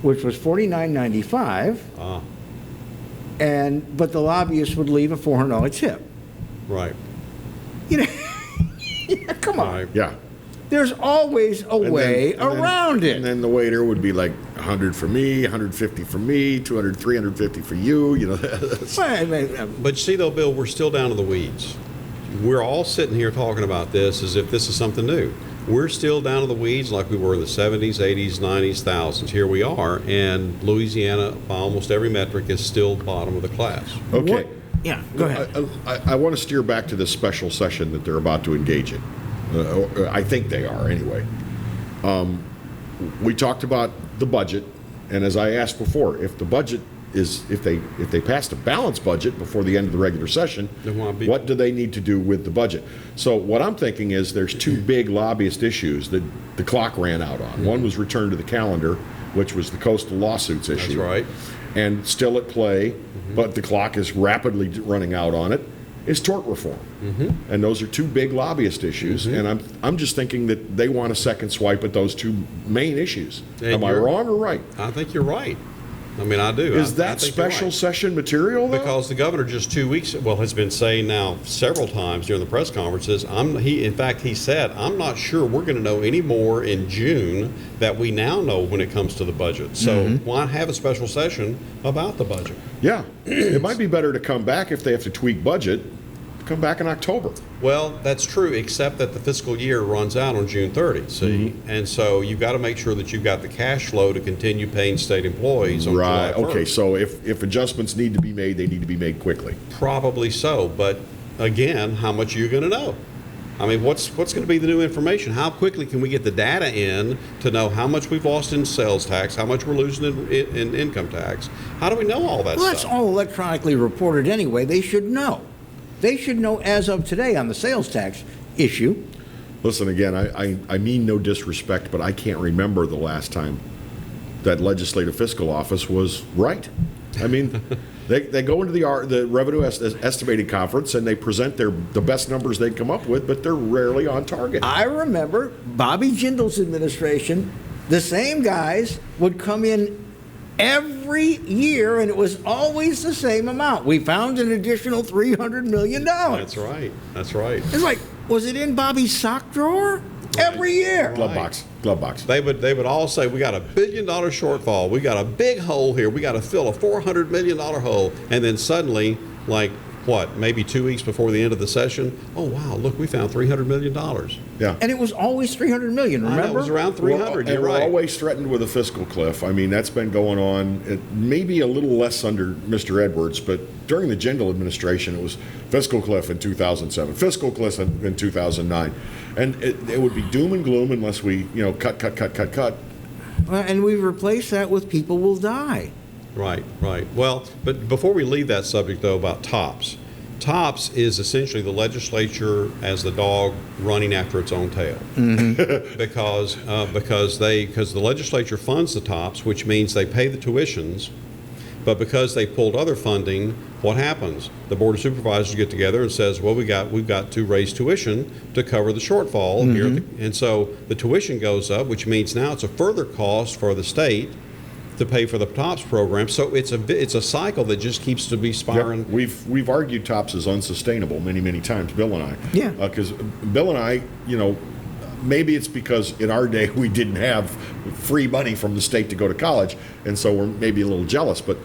which was $49.95, but the lobbyists would leave a $400 tip. Right. You know, yeah, come on. Right. Yeah. There's always a way around it. And then the waiter would be like 100 for me, 150 for me, 200, 350 for you. You know. But see, though, Bill, we're still down to the weeds. We're all sitting here talking about this as if this is something new. We're still down to the weeds like we were in the 70s, 80s, 90s, thousands. Here we are, and Louisiana, by almost every metric, is still bottom of the class. Okay. Yeah, go ahead. I want to steer back to this special session that they're about to engage in. I think they are, anyway. We talked about the budget, and as I asked before, if the budget is, if they passed a balanced budget before the end of the regular session, what do they need to do with the budget? So what I'm thinking is there's 2 big lobbyist issues that the clock ran out on. One was return to the calendar, which was the coastal lawsuits issue. That's right. And still at play, but the clock is rapidly running out on it, is tort reform. And those are 2 big lobbyist issues, and I'm just thinking that they want a second swipe at those 2 main issues. Am I wrong or right? I think you're right. I mean, I do. Is I that think you're special right. session material, though? Because the governor just 2 weeks, has been saying now several times during the press conferences, he said, I'm not sure we're going to know any more in June that we now know when it comes to the budget. So why have a special session about the budget? Yeah. It might be better to come back if they have to tweak budget, come back in October. Well, that's true, except that the fiscal year runs out on June 30, see? And so you've got to make sure that you've got the cash flow to continue paying state employees on July 1st. Okay, so if adjustments need to be made, they need to be made quickly. Probably so, but again, how much are you going to know? I mean, what's going to be the new information? How quickly can we get the data in to know how much we've lost in sales tax, how much we're losing in income tax? How do we know all that Well, stuff? that's all electronically reported anyway. They should know. They should know as of today on the sales tax issue. Listen, again, I mean no disrespect, but I can't remember the last time that Legislative Fiscal Office was right. I mean, they go into the Revenue Estimating Conference and they present the best numbers they come up with, but they're rarely on target. I remember Bobby Jindal's administration, the same guys would come in every year, and it was always the same amount. We found an additional $300 million. That's right. That's right. It's like, was it in Bobby's sock drawer? Every year. Glove box. They would all say, we got $1 billion shortfall. We got a big hole here. We got to fill a $400 million hole. And then suddenly, like, what, maybe 2 weeks before the end of the session, oh, wow, look, we found $300 million. Yeah. And it was always $300 million, remember? It was around 300, We're you're right. always threatened with a fiscal cliff. I mean, that's been going on, maybe a little less under Mr. Edwards, but during the Jindal administration, it was fiscal cliff in 2007, fiscal cliff in 2009. And it would be doom and gloom unless we, cut. And we replace that with people will die. Right. Well, but before we leave that subject, though, about TOPS. TOPS is essentially the legislature as the dog running after its own tail. Mm-hmm. because the legislature funds the TOPS, which means they pay the tuitions, but because they pulled other funding, what happens? The Board of Supervisors get together and says, well, we've got to raise tuition to cover the shortfall here. And so the tuition goes up, which means now it's a further cost for the state to pay for the TOPS program. So it's a cycle that just keeps to be spiraling. Yeah, we've argued TOPS is unsustainable many times, Bill and I. Yeah. Because Bill and I, maybe it's because in our day we didn't have free money from the state to go to college, and so we're maybe a little jealous. But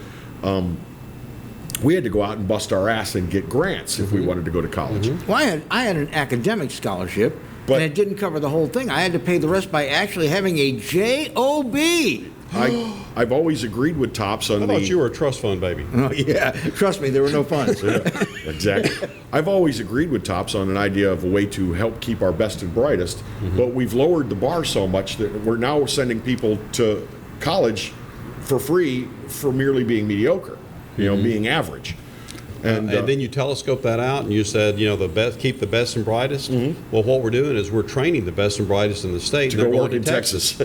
we had to go out and bust our ass and get grants if we wanted to go to college. Well, I had an academic scholarship, and it didn't cover the whole thing. I had to pay the rest by actually having a JOB. I've always agreed with TOPS on I thought you were a trust fund baby. Oh, yeah. Trust me, there were no funds. Yeah, exactly. I've always agreed with TOPS on an idea of a way to help keep our best and brightest, but we've lowered the bar so much that we're now sending people to college for free for merely being mediocre, being average. And then you telescope that out, and you said, the best, keep the best and brightest. Well, what we're doing is we're training the best and brightest in the state. To go work in Texas.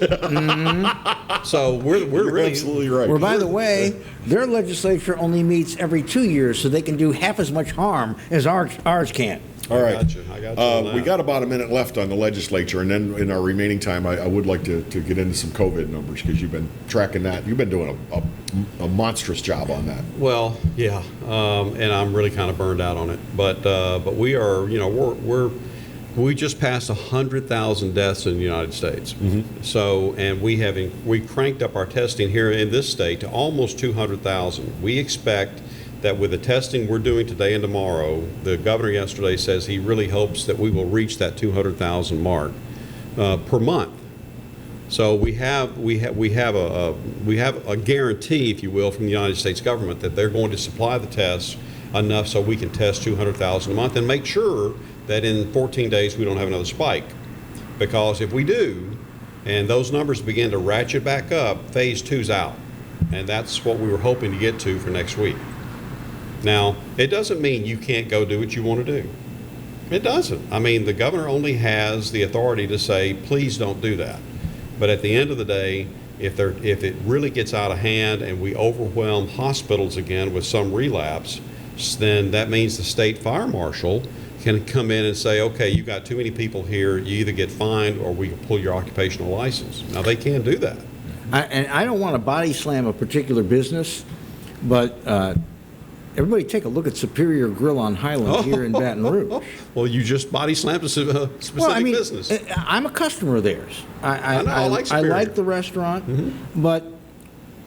So we're really absolutely right. Well, by the way, their legislature only meets every 2 years, so they can do half as much harm as ours can. All right. I got you on that. We got about a minute left on the legislature, and then in our remaining time, I would like to get into some COVID numbers because you've been tracking that. You've been doing a monstrous job on that. Well, yeah, and I'm really kind of burned out on it. But we are, we just passed 100,000 deaths in the United States. So, and we cranked up our testing here in this state to almost 200,000. We expect that with the testing we're doing today and tomorrow, the governor yesterday says he really hopes that we will reach that 200,000 mark per month. So we have a guarantee, if you will, from the United States government that they're going to supply the tests enough so we can test 200,000 a month and make sure that in 14 days we don't have another spike. Because if we do, and those numbers begin to ratchet back up, phase 2's out. And that's what we were hoping to get to for next week. Now, it doesn't mean you can't go do what you want to do. It doesn't. I mean, the governor only has the authority to say, please don't do that. But at the end of the day, if it really gets out of hand and we overwhelm hospitals again with some relapse, then that means the state fire marshal can come in and say, okay, you got too many people here, you either get fined or we can pull your occupational license. Now, they can't do that. And I don't want to body slam a particular business, but everybody take a look at Superior Grill on Highland here in Baton Rouge. Well, you just body slammed a specific business. I'm a customer of theirs. I like I like the restaurant, but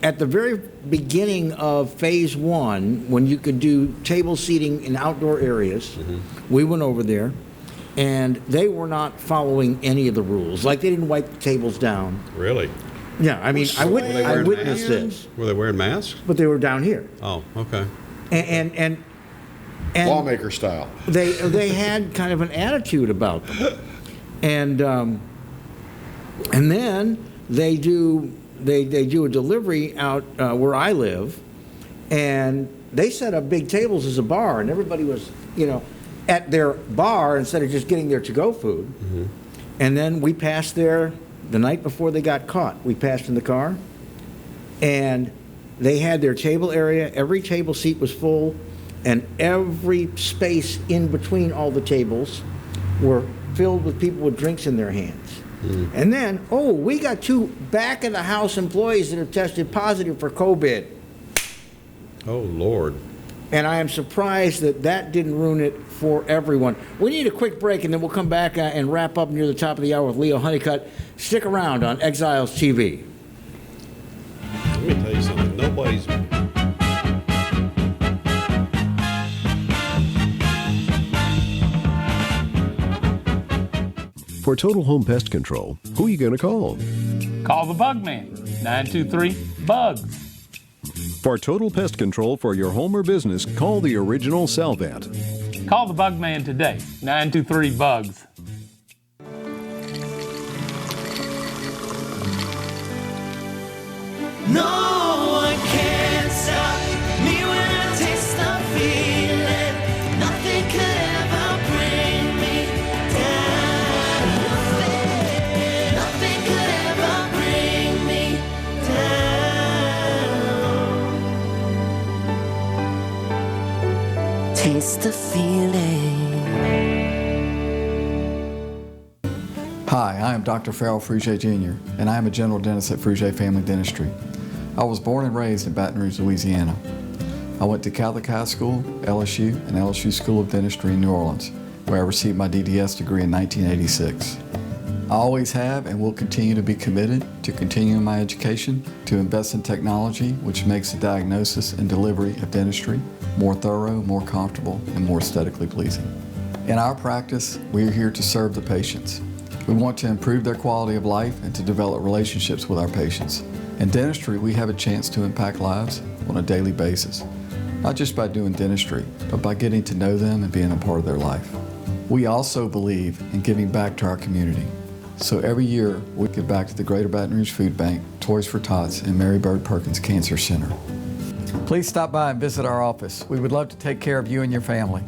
at the very beginning of phase 1, when you could do table seating in outdoor areas, we went over there, and they were not following any of the rules. Like, they didn't wipe the tables down. Really? Yeah, I mean, I witnessed this. Were they wearing masks? But they were down here. Oh, okay. And And lawmaker style. They had kind of an attitude about them, and then they do a delivery out where I live, and they set up big tables as a bar, and everybody was at their bar instead of just getting their to-go food. Mm-hmm. And then we passed there the night before they got caught. We passed in the car, and they had their table area. Every table seat was full, and every space in between all the tables were filled with people with drinks in their hands. Mm. And then, we got 2 back-of-the-house employees that have tested positive for COVID. Oh, Lord. And I am surprised that didn't ruin it for everyone. We need a quick break, and then we'll come back and wrap up near the top of the hour with Leo Honeycutt. Stick around on Exiles TV. Let me tell you something. Nobody's... For Total Home Pest Control, who are you going to call? Call the Bug Man, 923-BUGS. For total pest control for your home or business, call the original Salvant. Call the Bug Man today, 923-BUGS. No one can stop me when I taste the feeling. Nothing could ever bring me down. Nothing could ever bring me down. Taste the feeling. Hi, I am Dr. Farrell Frugier Jr., and I am a general dentist at Frugier Family Dentistry. I was born and raised in Baton Rouge, Louisiana. I went to Catholic High School, LSU, and LSU School of Dentistry in New Orleans, where I received my DDS degree in 1986. I always have and will continue to be committed to continuing my education, to invest in technology which makes the diagnosis and delivery of dentistry more thorough, more comfortable, and more aesthetically pleasing. In our practice, we are here to serve the patients. We want to improve their quality of life and to develop relationships with our patients. In dentistry, we have a chance to impact lives on a daily basis, not just by doing dentistry, but by getting to know them and being a part of their life. We also believe in giving back to our community. So every year, we give back to the Greater Baton Rouge Food Bank, Toys for Tots, and Mary Bird Perkins Cancer Center. Please stop by and visit our office. We would love to take care of you and your family.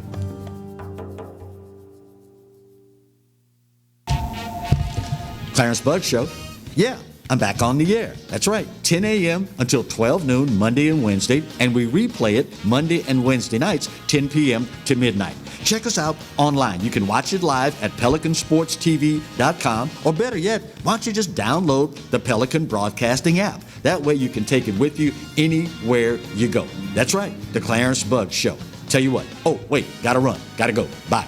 Clarence Bug Show. Yeah, I'm back on the air. That's right, 10 a.m. until 12 noon, Monday and Wednesday, and we replay it Monday and Wednesday nights, 10 p.m. to midnight. Check us out online. You can watch it live at PelicanSportsTV.com, or better yet, why don't you just download the Pelican Broadcasting app? That way you can take it with you anywhere you go. That's right, the Clarence Bug Show. Tell you what, gotta run, gotta go, bye.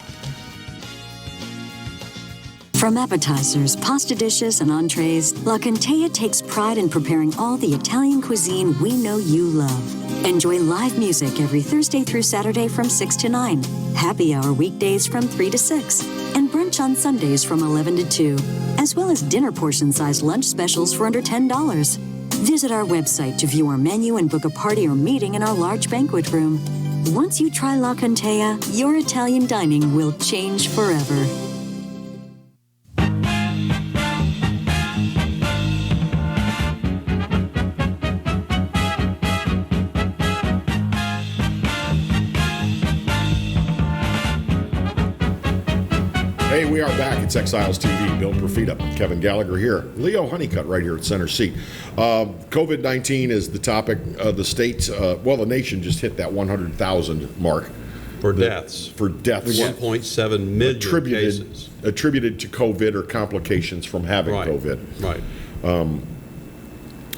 From appetizers, pasta dishes, and entrees, La Contea takes pride in preparing all the Italian cuisine we know you love. Enjoy live music every Thursday through Saturday from 6 to 9, happy hour weekdays from 3 to 6, and brunch on Sundays from 11 to 2, as well as dinner portion-sized lunch specials for under $10. Visit our website to view our menu and book a party or meeting in our large banquet room. Once you try La Contea, your Italian dining will change forever. Hey, we are back. It's Exiles TV. Bill Profita, Kevin Gallagher here. Leo Honeycutt right here at center seat. COVID-19 is the topic. The state, the nation just hit that 100,000 mark. For deaths. For deaths. 1.7 million cases. Attributed to COVID or complications from having COVID. Right.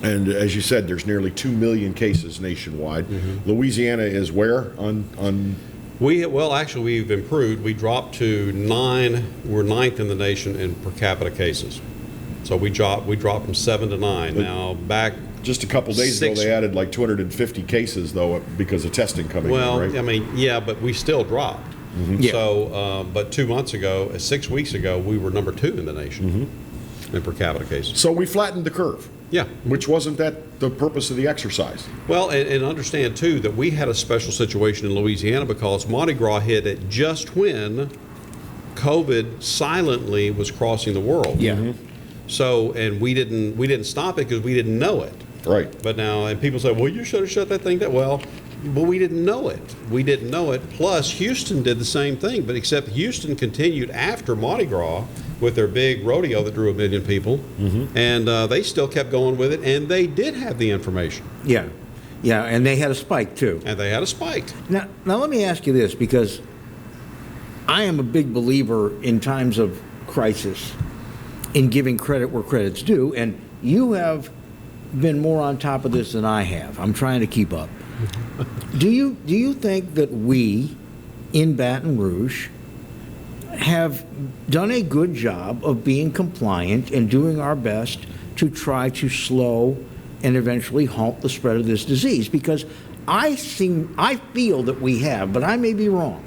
And as you said, there's nearly 2 million cases nationwide. Mm-hmm. Louisiana is where on We've improved. We dropped to 9. We're 9th in the nation in per capita cases. So we dropped from 7 to 9. Now back just a couple days ago, they added like 250 cases though because of testing coming in, right? I mean, yeah, but we still dropped. Mm-hmm. Yeah. So, but 2 months ago, 6 weeks ago, we were number 2 in the nation in per capita cases. So we flattened the curve. Yeah. Which wasn't that the purpose of the exercise. Well, and understand, too, that we had a special situation in Louisiana because Mardi Gras hit at just when COVID silently was crossing the world. Yeah. Mm-hmm. So, and we didn't stop it because we didn't know it. Right. But now, and people say, well, you should have shut that thing down. Well, but we didn't know it. We didn't know it. Plus, Houston did the same thing, but except Houston continued after Mardi Gras with their big rodeo that drew 1 million people, and they still kept going with it, and they did have the information. Yeah. Yeah, and they had a spike, too. And they had a spike. Now let me ask you this, because I am a big believer in times of crisis in giving credit where credit's due, and you have been more on top of this than I have. I'm trying to keep up. Do you think that we in Baton Rouge have done a good job of being compliant and doing our best to try to slow and eventually halt the spread of this disease? Because I feel that we have, but I may be wrong.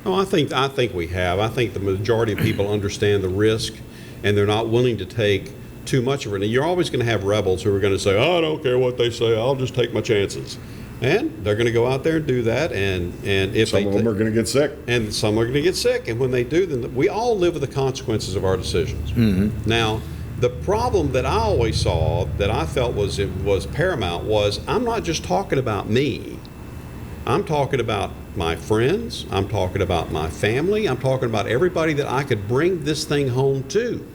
Oh, I think we have. I think the majority of people understand the risk, and they're not willing to take too much of it. And you're always going to have rebels who are going to say, oh, I don't care what they say, I'll just take my chances. And they're going to go out there and do that, and if some of them are going to get sick. And some are going to get sick, and when they do, then we all live with the consequences of our decisions. Mm-hmm. Now, the problem that I always saw that I felt was paramount was I'm not just talking about me. I'm talking about my friends. I'm talking about my family. I'm talking about everybody that I could bring this thing home to.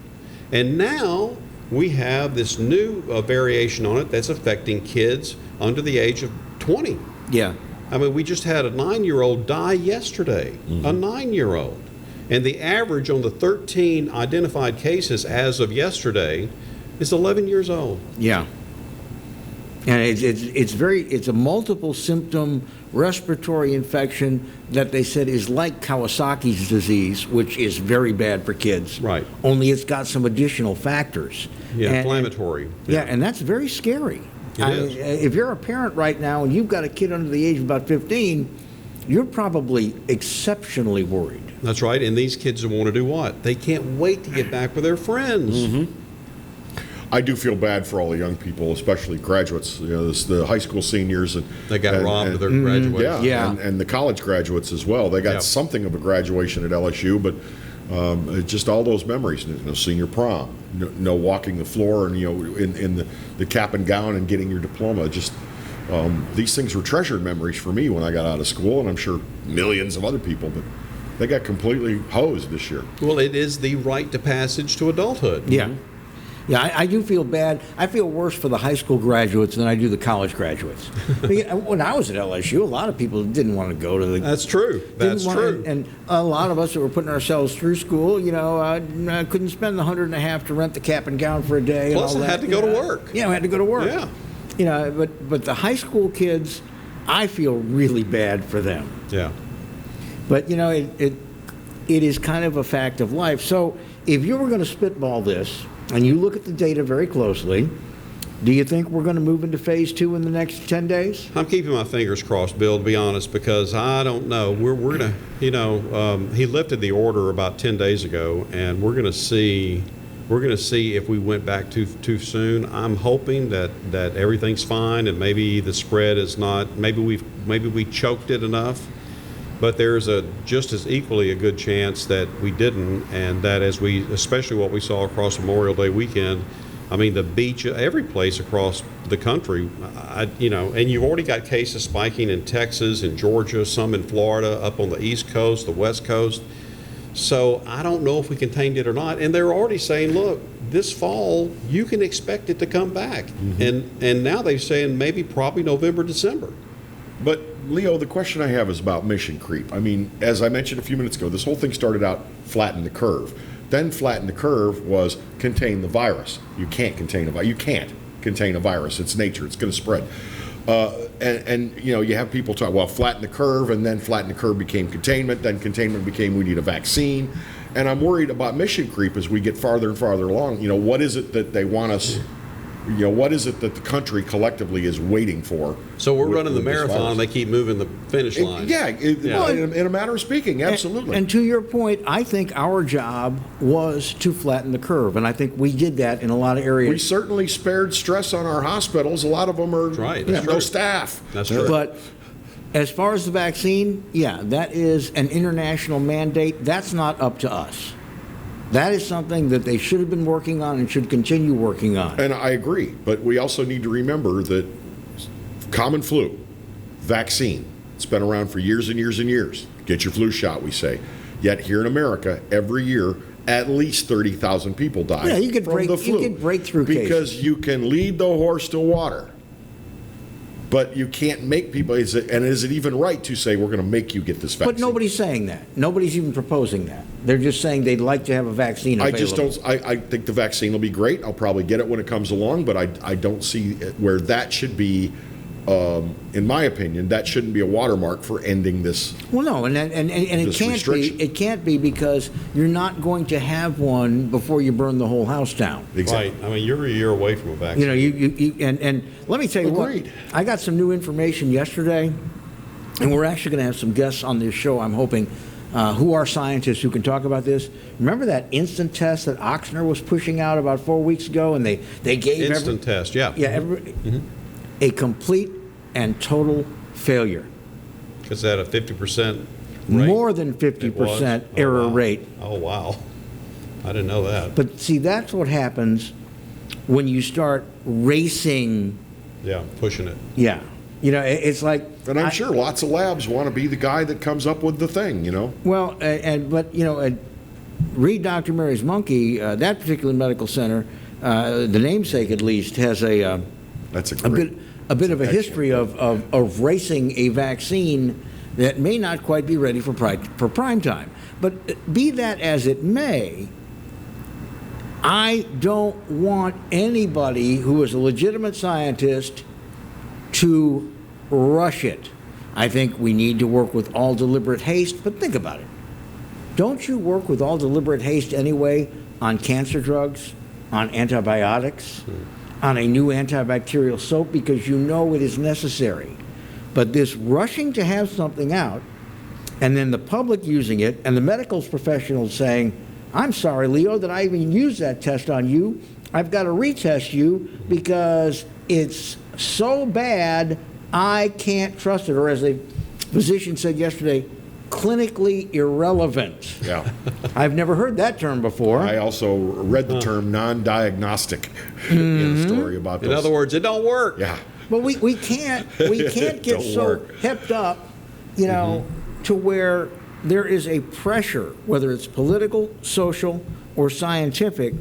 And now we have this new variation on it that's affecting kids under the age of 20. Yeah. I mean, we just had a 9-year-old die yesterday, a 9-year-old. And the average on the 13 identified cases as of yesterday is 11 years old. Yeah. And it's a multiple symptom respiratory infection that they said is like Kawasaki's disease, which is very bad for kids. Right. Only it's got some additional factors. Yeah, inflammatory. Yeah, and that's very scary. It is. If you're a parent right now and you've got a kid under the age of about 15, you're probably exceptionally worried. That's right, and these kids want to do what? They can't wait to get back with their friends. I do feel bad for all the young people, especially graduates. You know, the high school seniors, and they got robbed of their graduation. Yeah. And the college graduates as well. They got something of a graduation at LSU, but just all those memories. No senior prom, no walking the floor, and in the cap and gown and getting your diploma. Just these things were treasured memories for me when I got out of school, and I'm sure millions of other people. But they got completely hosed this year. Well, it is the rite to passage to adulthood. Yeah. Yeah, I do feel bad. I feel worse for the high school graduates than I do the college graduates. When I was at LSU, a lot of people didn't want to go to the... That's true. That's true. And a lot of us that were putting ourselves through school, couldn't spend the $150 to rent the cap and gown for a day. Plus, and all I had to go to work. Yeah, I had to go to work. Yeah. But the high school kids, I feel really bad for them. Yeah. But, it is kind of a fact of life. So if you were going to spitball this, and you look at the data very closely, do you think we're going to move into phase 2 in the next 10 days? I'm keeping my fingers crossed, Bill, to be honest, because I don't know. We're going to, he lifted the order about 10 days ago, and we're going to see if we went back too soon. I'm hoping that everything's fine, and maybe the spread is not, maybe we choked it enough. But there's just as equally a good chance that we didn't, and that especially what we saw across Memorial Day weekend, I mean, the beach, every place across the country, and you've already got cases spiking in Texas and Georgia, some in Florida, up on the East Coast, the West Coast. So I don't know if we contained it or not. And they're already saying, look, this fall, you can expect it to come back. And now they're saying probably November, December. But, Leo, the question I have is about mission creep. I mean, as I mentioned a few minutes ago, this whole thing started out flatten the curve. Then flatten the curve was contain the virus. You can't contain a virus. You can't contain a virus. It's nature. It's going to spread. You have people talk, well, flatten the curve, and then flatten the curve became containment. Then containment became we need a vaccine. And I'm worried about mission creep as we get farther and farther along. What is it that they want us what is it that the country collectively is waiting for? So we're running the with this marathon, and virus? they keep moving the finish line. Well, in a matter of speaking, absolutely. And to your point, I think our job was to flatten the curve, and I think we did that in a lot of areas. We certainly spared stress on our hospitals. A lot of them are no staff. That's true. But as far as the vaccine, that is an international mandate. That's not up to us. That is something that they should have been working on and should continue working on. And I agree, but we also need to remember that common flu vaccine, it's been around for years and years and years. Get your flu shot, we say. Yet here in America, every year, at least 30,000 people die Yeah, you get from the flu. You get breakthrough cases. Because you can lead the horse to water, but you can't make people. And is it even right to say we're going to make you get this vaccine? But nobody's saying that. Nobody's even proposing that. They're just saying they'd like to have a vaccine available. I just don't. I think the vaccine will be great. I'll probably get it when it comes along, but I don't see where that should be. In my opinion, that shouldn't be a watermark for ending this. Well, no, and it can't be. It can't be because you're not going to have one before you burn the whole house down. Right. I mean, you're a year away from a vaccine. And let me tell you what. I got some new information yesterday, and we're actually going to have some guests on this show. I'm hoping. Who are scientists who can talk about this? Remember that instant test that Ochsner was pushing out about 4 weeks ago, and they gave instant test, a complete and total failure. Is that a 50% rate? More than 50% error rate. Oh, wow. I didn't know that. But see, that's what happens when you start racing. Yeah, pushing it. Yeah. It's like... And I'm sure lots of labs want to be the guy that comes up with the thing, Well, read Dr. Mary's Monkey, that particular medical center, the namesake at least, has a bit of a history of racing a vaccine that may not quite be ready for prime time. But be that as it may, I don't want anybody who is a legitimate scientist to rush it. I think we need to work with all deliberate haste, but think about it. Don't you work with all deliberate haste anyway on cancer drugs, on antibiotics, on a new antibacterial soap because you know it is necessary? But this rushing to have something out and then the public using it and the medical professionals saying, I'm sorry, Leo, that I even used that test on you. I've got to retest you because it's so bad I can't trust it. Or as a physician said yesterday, clinically irrelevant. Yeah. I've never heard that term before. I also read the term non-diagnostic in a story about this. In other words, it don't work. Yeah. But we can't get so hipped up, to where there is a pressure, whether it's political, social, or scientific,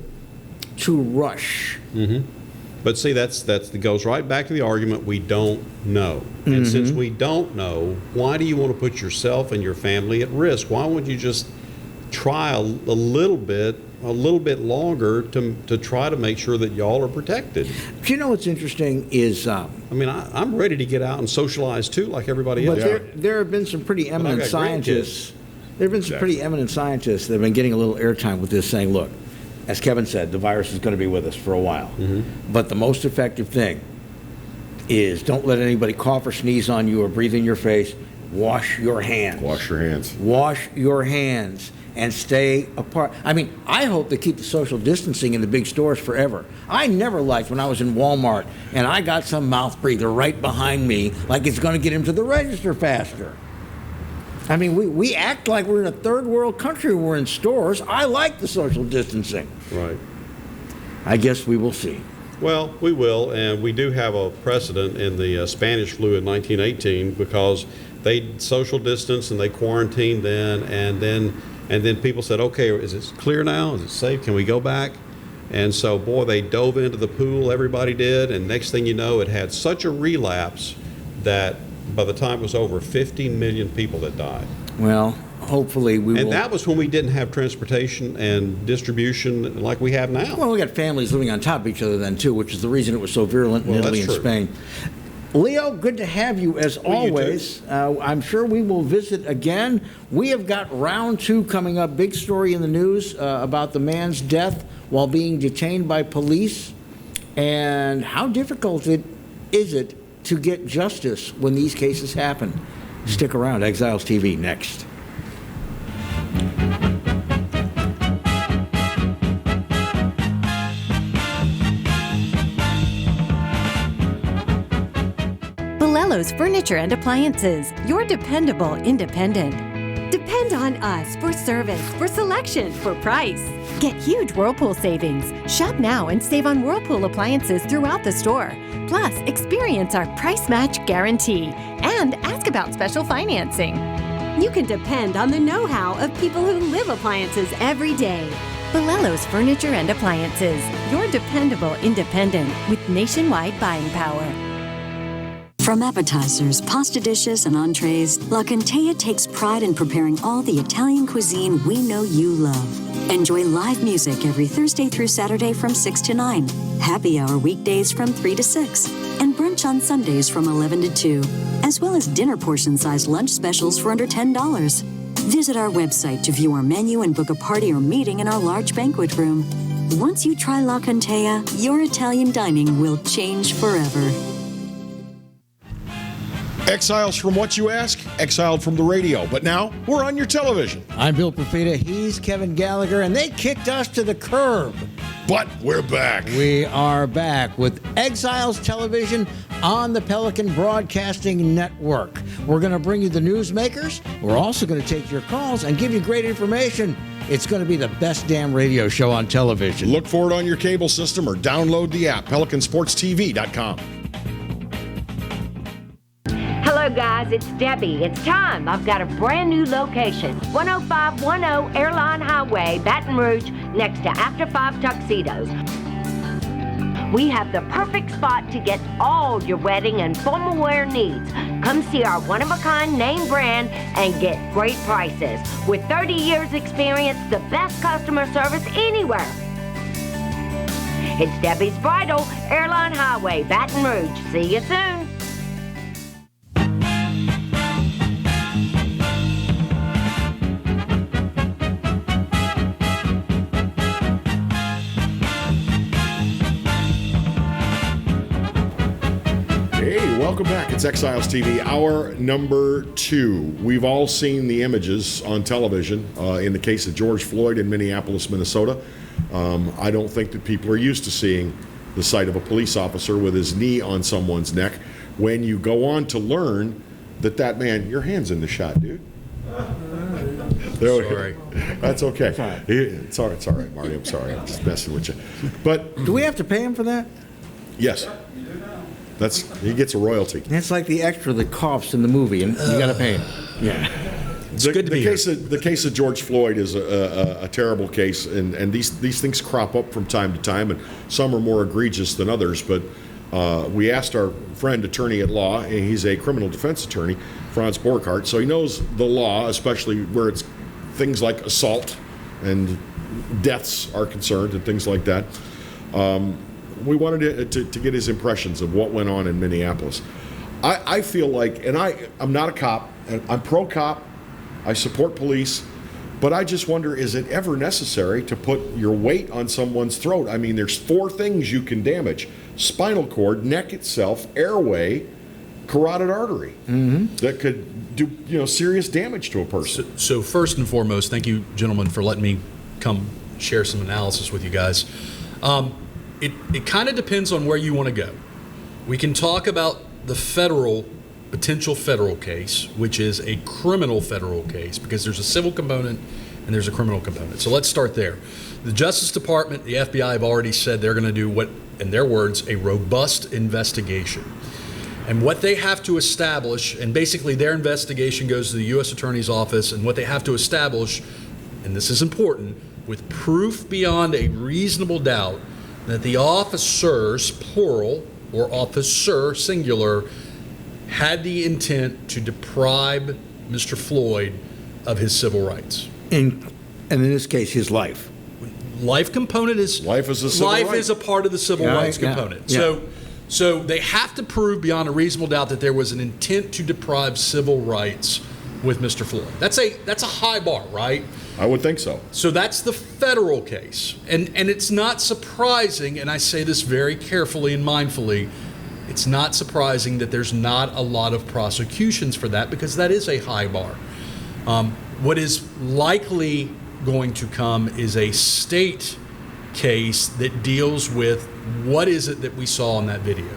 to rush. Mm-hmm. But see, that goes right back to the argument we don't know. And since we don't know, why do you want to put yourself and your family at risk? Why wouldn't you just try a little bit longer to try to make sure that y'all are protected? Do you know what's interesting is... I'm ready to get out and socialize too, like everybody else. But there have been some pretty eminent scientists. There have been some pretty eminent scientists that have been getting a little airtime with this, saying, look, as Kevin said, the virus is going to be with us for a while. But the most effective thing is don't let anybody cough or sneeze on you or breathe in your face. Wash your hands. Wash your hands. Wash your hands and stay apart. I hope they keep the social distancing in the big stores forever. I never liked when I was in Walmart and I got some mouth breather right behind me like it's going to get him to the register faster. We act like we're in a third world country when we're in stores. I like the social distancing. Right. I guess we will see. Well, we will, and we do have a precedent in the Spanish flu in 1918 because they social distanced and they quarantined then, and then people said, okay, is it clear now? Is it safe? Can we go back? And so, boy, they dove into the pool, everybody did, and next thing you know, it had such a relapse that by the time it was over, 50 million people that died. Well, hopefully we will. And that was when we didn't have transportation and distribution like we have now. Well, we got families living on top of each other then, too, which is the reason it was so virulent in Italy and Spain. Leo, good to have you as always. I'm sure we will visit again. We have got round 2 coming up. Big story in the news about the man's death while being detained by police And how difficult is it to get justice when these cases happen? Stick around. Exiles TV next. Borello's Furniture and Appliances, your dependable independent. Depend on us for service, for selection, for price. Get huge Whirlpool savings. Shop now and save on Whirlpool appliances throughout the store. Plus, experience our price match guarantee and ask about special financing. You can depend on the know-how of people who live appliances every day. Borello's Furniture and Appliances, your dependable independent with nationwide buying power. From appetizers, pasta dishes, and entrees, La Contea takes pride in preparing all the Italian cuisine we know you love. Enjoy live music every Thursday through Saturday from 6 to 9, happy hour weekdays from 3 to 6, and brunch on Sundays from 11 to 2, as well as dinner portion-sized lunch specials for under $10. Visit our website to view our menu and book a party or meeting in our large banquet room. Once you try La Contea, your Italian dining will change forever. Exiles from what you ask? Exiled from the radio. But now, we're on your television. I'm Bill Profita. He's Kevin Gallagher, and they kicked us to the curb. But we're back. We are back with Exiles Television on the Pelican Broadcasting Network. We're going to bring you the newsmakers. We're also going to take your calls and give you great information. It's going to be the best damn radio show on television. Look for it on your cable system or download the app, PelicanSportsTV.com. Hello, guys. It's Debbie. It's time. I've got a brand new location. 10510 Airline Highway, Baton Rouge, next to After 5 Tuxedos. We have the perfect spot to get all your wedding and formal wear needs. Come see our one-of-a-kind name brand and get great prices. With 30 years experience, the best customer service anywhere. It's Debbie's Bridal, Airline Highway, Baton Rouge. See you soon. Welcome back. It's Exiles TV, hour number 2. We've all seen the images on television in the case of George Floyd in Minneapolis, Minnesota. I don't think that people are used to seeing the sight of a police officer with his knee on someone's neck when you go on to learn that man, your hand's in the shot, dude. Sorry. That's okay. It's all right, Marty. I'm sorry. I'm just messing with you. But do we have to pay him for that? Yes. He gets a royalty. It's like the extra that coughs in the movie, and you got to pay him. Yeah. It's good to be here. The case of George Floyd is a terrible case, and these things crop up from time to time, and some are more egregious than others. But we asked our friend, attorney at law, and he's a criminal defense attorney, Franz Borghardt, so he knows the law, especially where it's things like assault and deaths are concerned and things like that. We wanted to get his impressions of what went on in Minneapolis. I feel like, and I'm not a cop, and I'm pro-cop, I support police, but I just wonder, is it ever necessary to put your weight on someone's throat? I mean, there's 4 things you can damage: spinal cord, neck itself, airway, carotid artery, that could do serious damage to a person. So first and foremost, thank you, gentlemen, for letting me come share some analysis with you guys. It kind of depends on where you want to go. We can talk about the potential federal case, which is a criminal federal case, because there's a civil component and there's a criminal component. So let's start there. The Justice Department, the FBI have already said they're going to do what, in their words, a robust investigation. And what they have to establish, and basically their investigation goes to the U.S. Attorney's Office, and what they have to establish, and this is important, with proof beyond a reasonable doubt, that the officers, plural, or officer, singular, had the intent to deprive Mr. Floyd of his civil rights. And in this case, his life. Life component is... Life is a civil right. Life is a part of the civil rights component. Yeah. So they have to prove beyond a reasonable doubt that there was an intent to deprive civil rights with Mr. Floyd. That's a high bar, right? I would think so. So that's the federal case. And it's not surprising, and I say this very carefully and mindfully, it's not surprising that there's not a lot of prosecutions for that, because that is a high bar. What is likely going to come is a state case that deals with what is it that we saw in that video.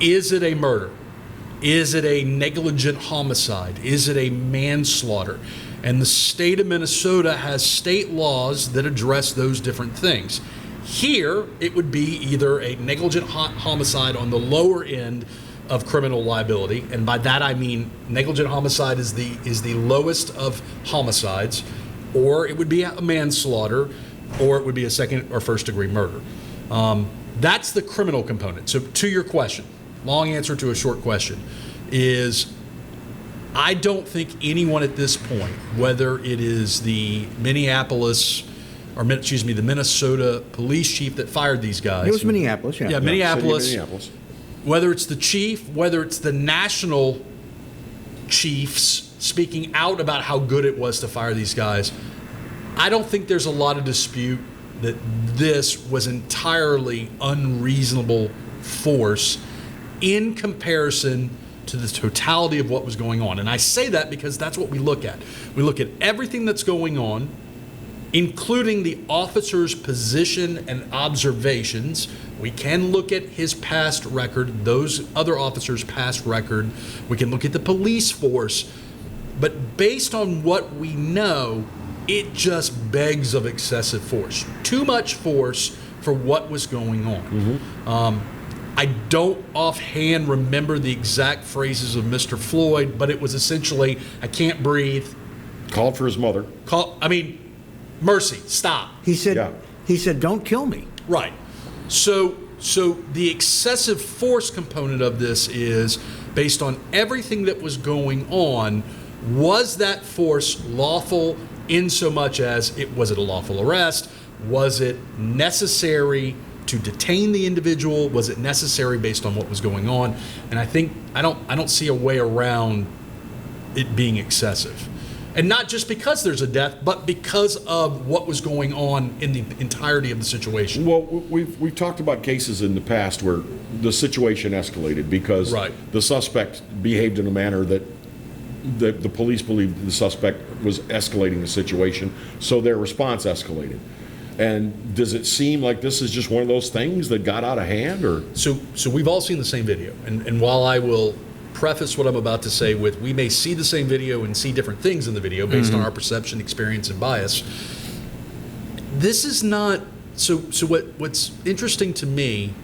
Is it a murder? Is it a negligent homicide? Is it a manslaughter? And the state of Minnesota has state laws that address those different things. Here, it would be either a negligent homicide on the lower end of criminal liability, and by that I mean negligent homicide is the lowest of homicides, or it would be a manslaughter, or it would be a second or first degree murder. That's the criminal component. So to your question, long answer to a short question, is I don't think anyone at this point, whether it is the the Minnesota police chief that fired these guys. It was Minneapolis, yeah. Yeah, Minneapolis. Whether it's the chief, whether it's the national chiefs speaking out about how good it was to fire these guys, I don't think there's a lot of dispute that this was entirely unreasonable force in comparison to the totality of what was going on. And I say that because that's what we look at. We look at everything that's going on, including the officer's position and observations. We can look at his past record, those other officers' past record. We can look at the police force. But based on what we know, it just begs of excessive force. Too much force for what was going on. I don't offhand remember the exact phrases of Mr. Floyd, but it was essentially, I can't breathe. Called for his mother. Mercy, stop. He said, don't kill me. Right. So the excessive force component of this is based on everything that was going on. Was that force lawful in so much as was it a lawful arrest? Was it necessary to detain the individual? Was it necessary based on what was going on? And I think I don't see a way around it being excessive. And not just because there's a death, but because of what was going on in the entirety of the situation. Well, we've talked about cases in the past where the situation escalated because the suspect behaved in a manner that the police believed the suspect was escalating the situation, so their response escalated. And does it seem like this is just one of those things that got out of hand? Or So we've all seen the same video. And while I will preface what I'm about to say with, we may see the same video and see different things in the video based on our perception, experience, and bias. This is not, what's interesting to me,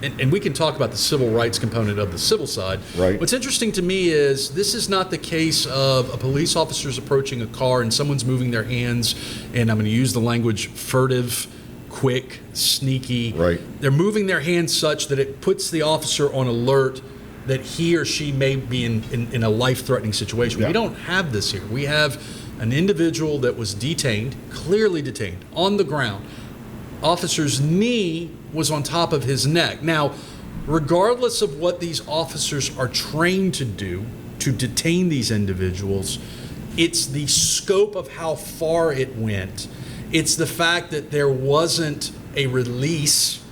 and we can talk about the civil rights component of the civil side. Right. What's interesting to me is this is not the case of a police officer's approaching a car and someone's moving their hands, and I'm going to use the language furtive, quick, sneaky. Right. They're moving their hands such that it puts the officer on alert that he or she may be in a life-threatening situation. Yeah. We don't have this here. We have an individual that was detained, clearly detained, on the ground. Officer's knee was on top of his neck. Now, regardless of what these officers are trained to do to detain these individuals, it's the scope of how far it went. It's the fact that there wasn't a release.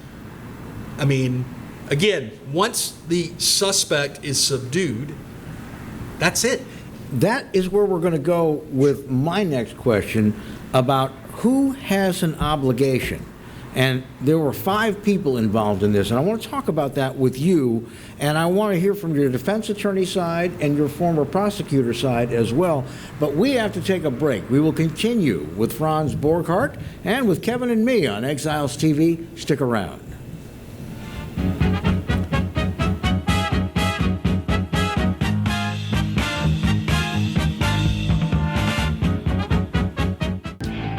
I mean, again, once the suspect is subdued, that's it. That is where we're going to go with my next question about who has an obligation. And there were 5 people involved in this, and I want to talk about that with you, and I want to hear from your defense attorney side and your former prosecutor side as well. But we have to take a break. We will continue with Franz Borghardt and with Kevin and me on Exiles TV. Stick around.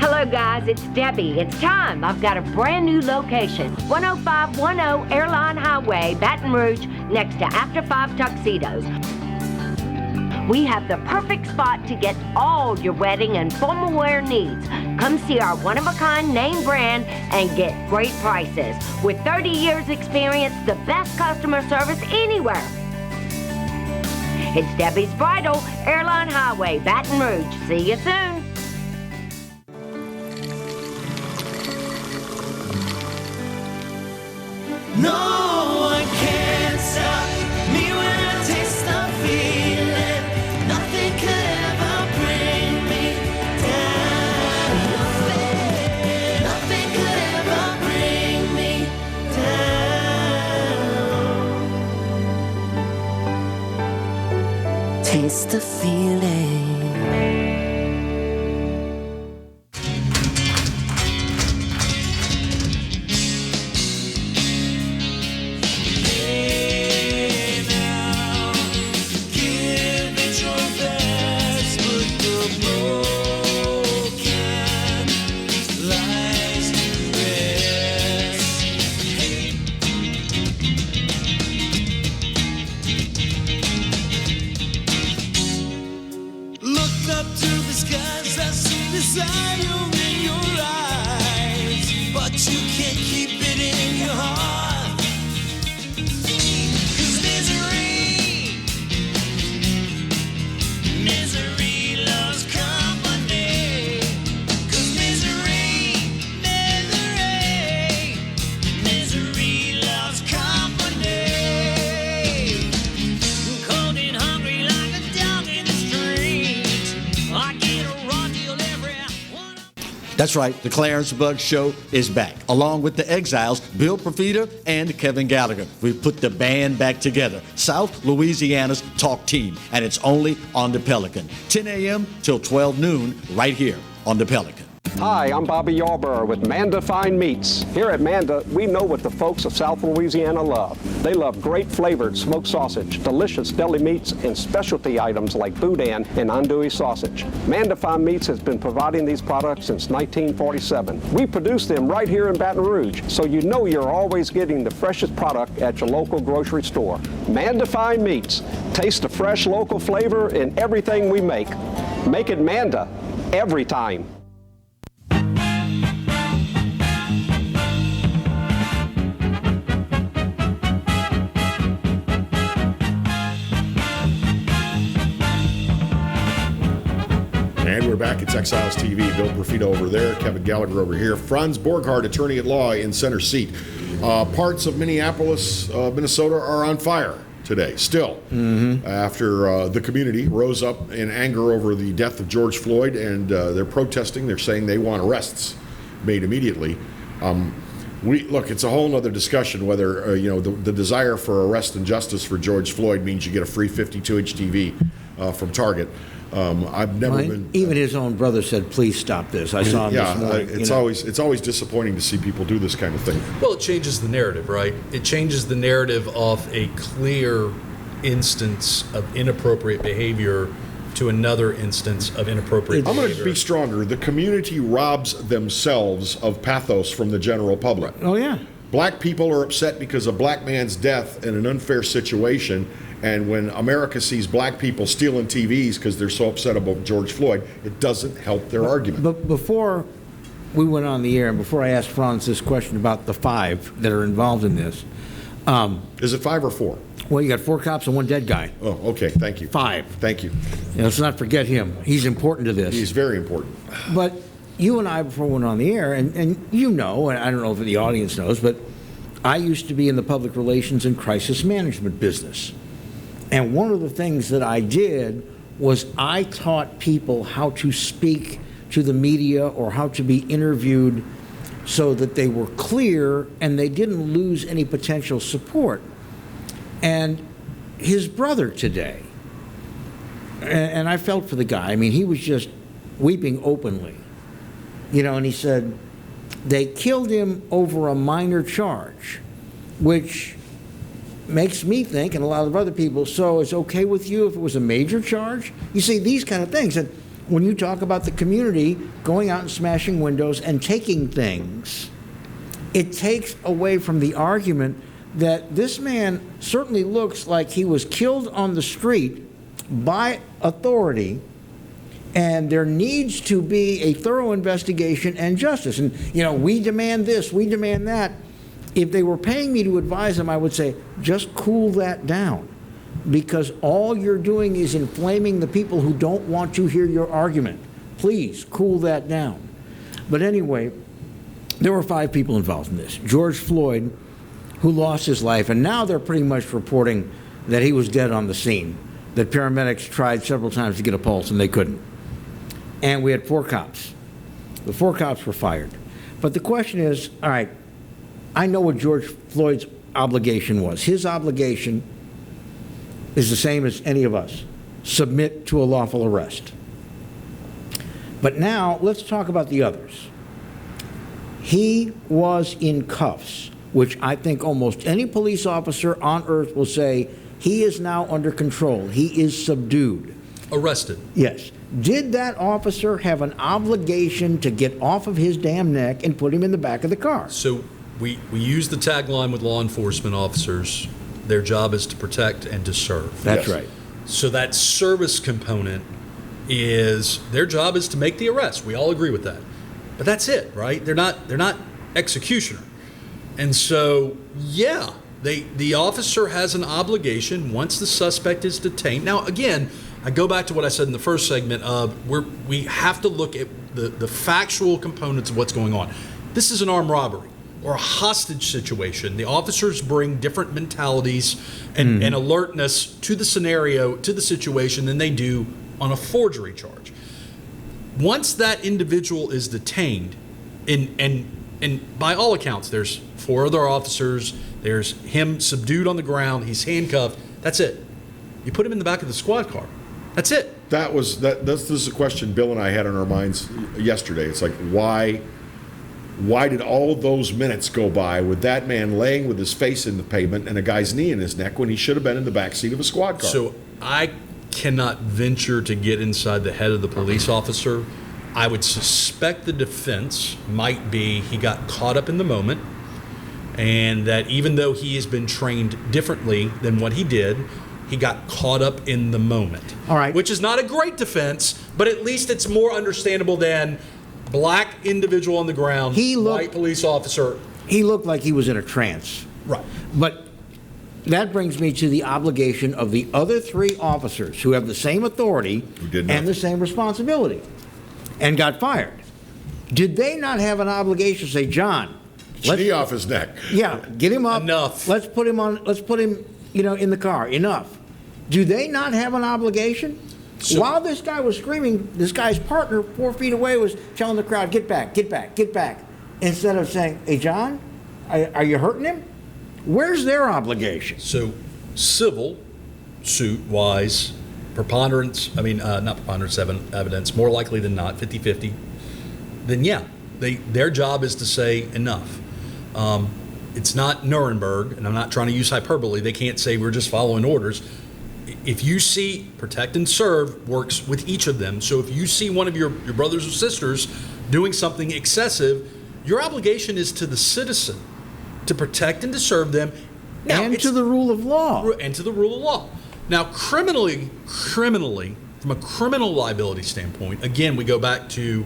Hello guys, it's Debbie. It's time. I've got a brand new location. 10510 Airline Highway, Baton Rouge, next to After 5 Tuxedos. We have the perfect spot to get all your wedding and formal wear needs. Come see our one-of-a-kind name brand and get great prices. With 30 years experience, the best customer service anywhere. It's Debbie's Bridal, Airline Highway, Baton Rouge. See you soon. No one can stop me when I taste the feeling. Nothing could ever bring me down. Nothing could ever bring me down. Taste the feeling. That's right, the Clarence Bug Show is back, along with the Exiles, Bill Prosecutor and Kevin Gallagher. We've put the band back together, South Louisiana's talk team, and it's only on the Pelican. 10 a.m. till 12 noon, right here on the Pelican. Hi, I'm Bobby Yarborough with Manda Fine Meats. Here at Manda, we know what the folks of South Louisiana love. They love great flavored smoked sausage, delicious deli meats, and specialty items like boudin and andouille sausage. Manda Fine Meats has been providing these products since 1947. We produce them right here in Baton Rouge, so you know you're always getting the freshest product at your local grocery store. Manda Fine Meats. Taste the fresh local flavor in everything we make. Make it Manda every time. And we're back. It's Exiles TV. Bill Prosecutor over there, Kevin Gallagher over here. Franz Borghardt, attorney at law, in center seat. Parts of Minneapolis, Minnesota are on fire today, still, after the community rose up in anger over the death of George Floyd, and they're protesting. They're saying they want arrests made immediately. Look, it's a whole other discussion whether the desire for arrest and justice for George Floyd means you get a free 52-inch TV from Target. I've never been. Even his own brother said, "Please stop this." I saw him this morning. It's always disappointing to see people do this kind of thing. Well, it changes the narrative, right? It changes the narrative of a clear instance of inappropriate behavior to another instance of inappropriate behavior. I'm going to be stronger. The community robs themselves of pathos from the general public. Oh yeah. Black people are upset because of black man's death in an unfair situation. And when America sees black people stealing TVs because they're so upset about George Floyd, it doesn't help their argument. But before we went on the air, and before I asked Franz this question about the 5 that are involved in this. Is it 5 or 4? Well, you got 4 cops and 1 dead guy. Oh, okay. Thank you. 5. Thank you. Let's not forget him. He's important to this. He's very important. But you and I, before we went on the air, and you know, and I don't know if the audience knows, but I used to be in the public relations and crisis management business. And one of the things that I did was I taught people how to speak to the media or how to be interviewed so that they were clear and they didn't lose any potential support. And his brother today, and I felt for the guy, I mean, he was just weeping openly, and he said, they killed him over a minor charge, which makes me think, and a lot of other people, so it's okay with you if it was a major charge? You see, these kind of things. And when you talk about the community going out and smashing windows and taking things, it takes away from the argument that this man certainly looks like he was killed on the street by authority, and there needs to be a thorough investigation and justice. And, we demand this, we demand that. If they were paying me to advise them, I would say, just cool that down. because all you're doing is inflaming the people who don't want to hear your argument. Please cool that down. But anyway, there were 5 people involved in this. George Floyd, who lost his life, and now they're pretty much reporting that he was dead on the scene, that paramedics tried several times to get a pulse and they couldn't. And we had 4 cops. The 4 cops were fired. But the question is, all right, I know what George Floyd's obligation was. His obligation is the same as any of us: submit to a lawful arrest. But now let's talk about the others. He was in cuffs, which I think almost any police officer on earth will say he is now under control. He is subdued. Arrested. Yes. Did that officer have an obligation to get off of his damn neck and put him in the back of the car? So we use the tagline with law enforcement officers: their job is to protect and to serve. That's right. So that service component is their job is to make the arrest. We all agree with that. But that's it, right? They're not executioner. And so, yeah, the officer has an obligation once the suspect is detained. Now, again, I go back to what I said in the first segment of we have to look at the factual components of what's going on. This is an armed robbery or a hostage situation. The officers bring different mentalities and alertness to the scenario, to the situation, than they do on a forgery charge. Once that individual is detained, and by all accounts, there's 4 other officers, there's him subdued on the ground, he's handcuffed, that's it. You put him in the back of the squad car. That's it. This is a question Bill and I had on our minds yesterday. It's like, why did all those minutes go by with that man laying with his face in the pavement and a guy's knee in his neck when he should have been in the back seat of a squad car? So I cannot venture to get inside the head of the police officer. I would suspect the defense might be he got caught up in the moment, and that even though he has been trained differently than what he did, he got caught up in the moment. All right. Which is not a great defense, but at least it's more understandable than black individual on the ground, white police officer. He looked like he was in a trance. Right. But that brings me to the obligation of the other 3 officers who have the same authority and the same responsibility and got fired. Did they not have an obligation to say, John, knee off his neck? Yeah, get him up. Enough. Let's put him, in the car. Enough. Do they not have an obligation? So, while this guy was screaming, this guy's partner 4 feet away was telling the crowd, get back, get back, get back. Instead of saying, hey, John, are you hurting him? Where's their obligation? So civil suit-wise, not preponderance evidence, more likely than not, 50-50, then yeah, their job is to say enough. It's not Nuremberg, and I'm not trying to use hyperbole. They can't say we're just following orders. If you see protect and serve works with each of them. So if you see one of your brothers or sisters doing something excessive, your obligation is to the citizen to protect and to serve them. Now, and to the rule of law. And to the rule of law. Now, criminally, from a criminal liability standpoint, again, we go back to,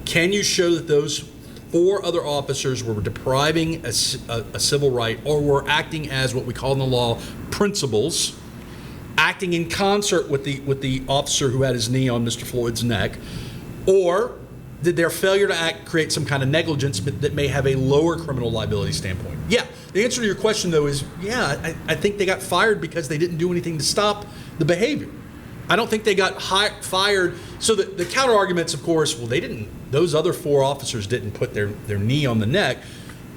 can you show that those 4 other officers were depriving a civil right or were acting as what we call in the law principals, acting in concert with the officer who had his knee on Mr. Floyd's neck, or did their failure to act create some kind of negligence that may have a lower criminal liability standpoint? Yeah. The answer to your question, though, is yeah, I think they got fired because they didn't do anything to stop the behavior. I don't think they got fired. So the counter arguments, of course, well, those other 4 officers didn't put their knee on the neck.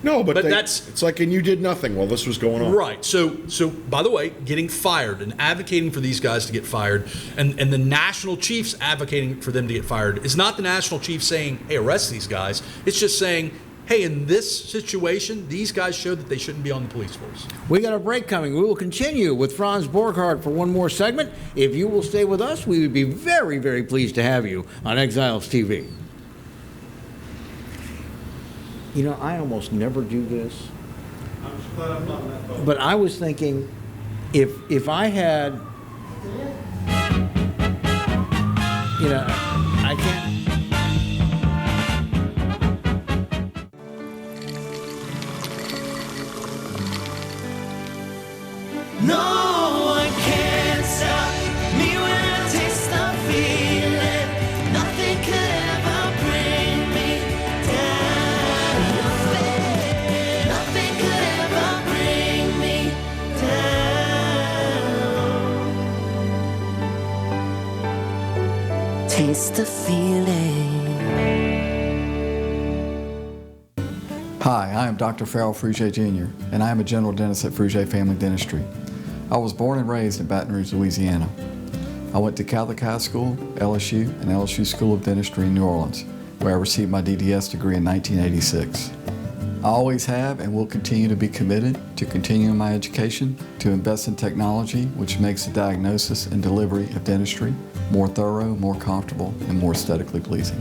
No, but it's like, and you did nothing while this was going on. Right. So by the way, getting fired and advocating for these guys to get fired, and the national chiefs advocating for them to get fired is not the national chief saying, hey, arrest these guys. It's just saying, hey, in this situation, these guys showed that they shouldn't be on the police force. We got a break coming. We will continue with Franz Borghardt for one more segment. If you will stay with us, we would be very, very pleased to have you on Exiles TV. You know, I almost never do this. I'm just glad I'm not in that boat. But I was thinking, if I had, I can't. No one can taste the feeling. Hi, I am Dr. Farrell Frugier Jr., and I am a general dentist at Frugier Family Dentistry. I was born and raised in Baton Rouge, Louisiana. I went to Catholic High School, LSU, and LSU School of Dentistry in New Orleans, where I received my DDS degree in 1986. I always have and will continue to be committed to continuing my education, to invest in technology which makes the diagnosis and delivery of dentistry more thorough, more comfortable, and more aesthetically pleasing.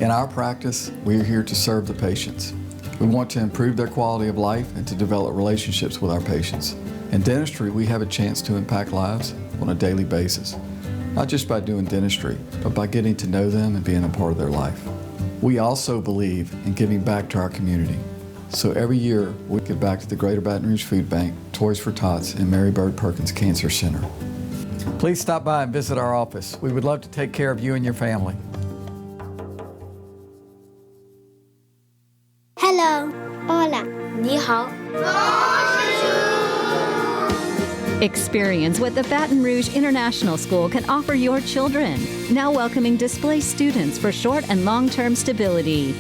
In our practice, we are here to serve the patients. We want to improve their quality of life and to develop relationships with our patients. In dentistry, we have a chance to impact lives on a daily basis, not just by doing dentistry, but by getting to know them and being a part of their life. We also believe in giving back to our community. So every year, we give back to the Greater Baton Rouge Food Bank, Toys for Tots, and Mary Bird Perkins Cancer Center. Please stop by and visit our office. We would love to take care of you and your family. Hello. Hola. 你好. Experience what the Baton Rouge International School can offer your children. Now welcoming displaced students for short and long-term stability.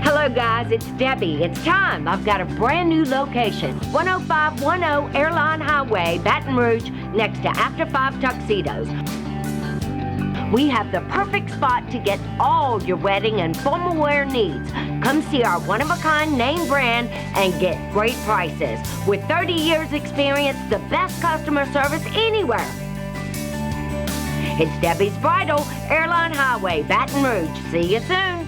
Hello guys, it's Debbie. It's time. I've got a brand new location. 10510 Airline Highway, Baton Rouge, next to After 5 Tuxedos. We have the perfect spot to get all your wedding and formal wear needs. Come see our one-of-a-kind name brand and get great prices. With 30 years experience, the best customer service anywhere. It's Debbie's Bridal, Airline Highway, Baton Rouge. See you soon.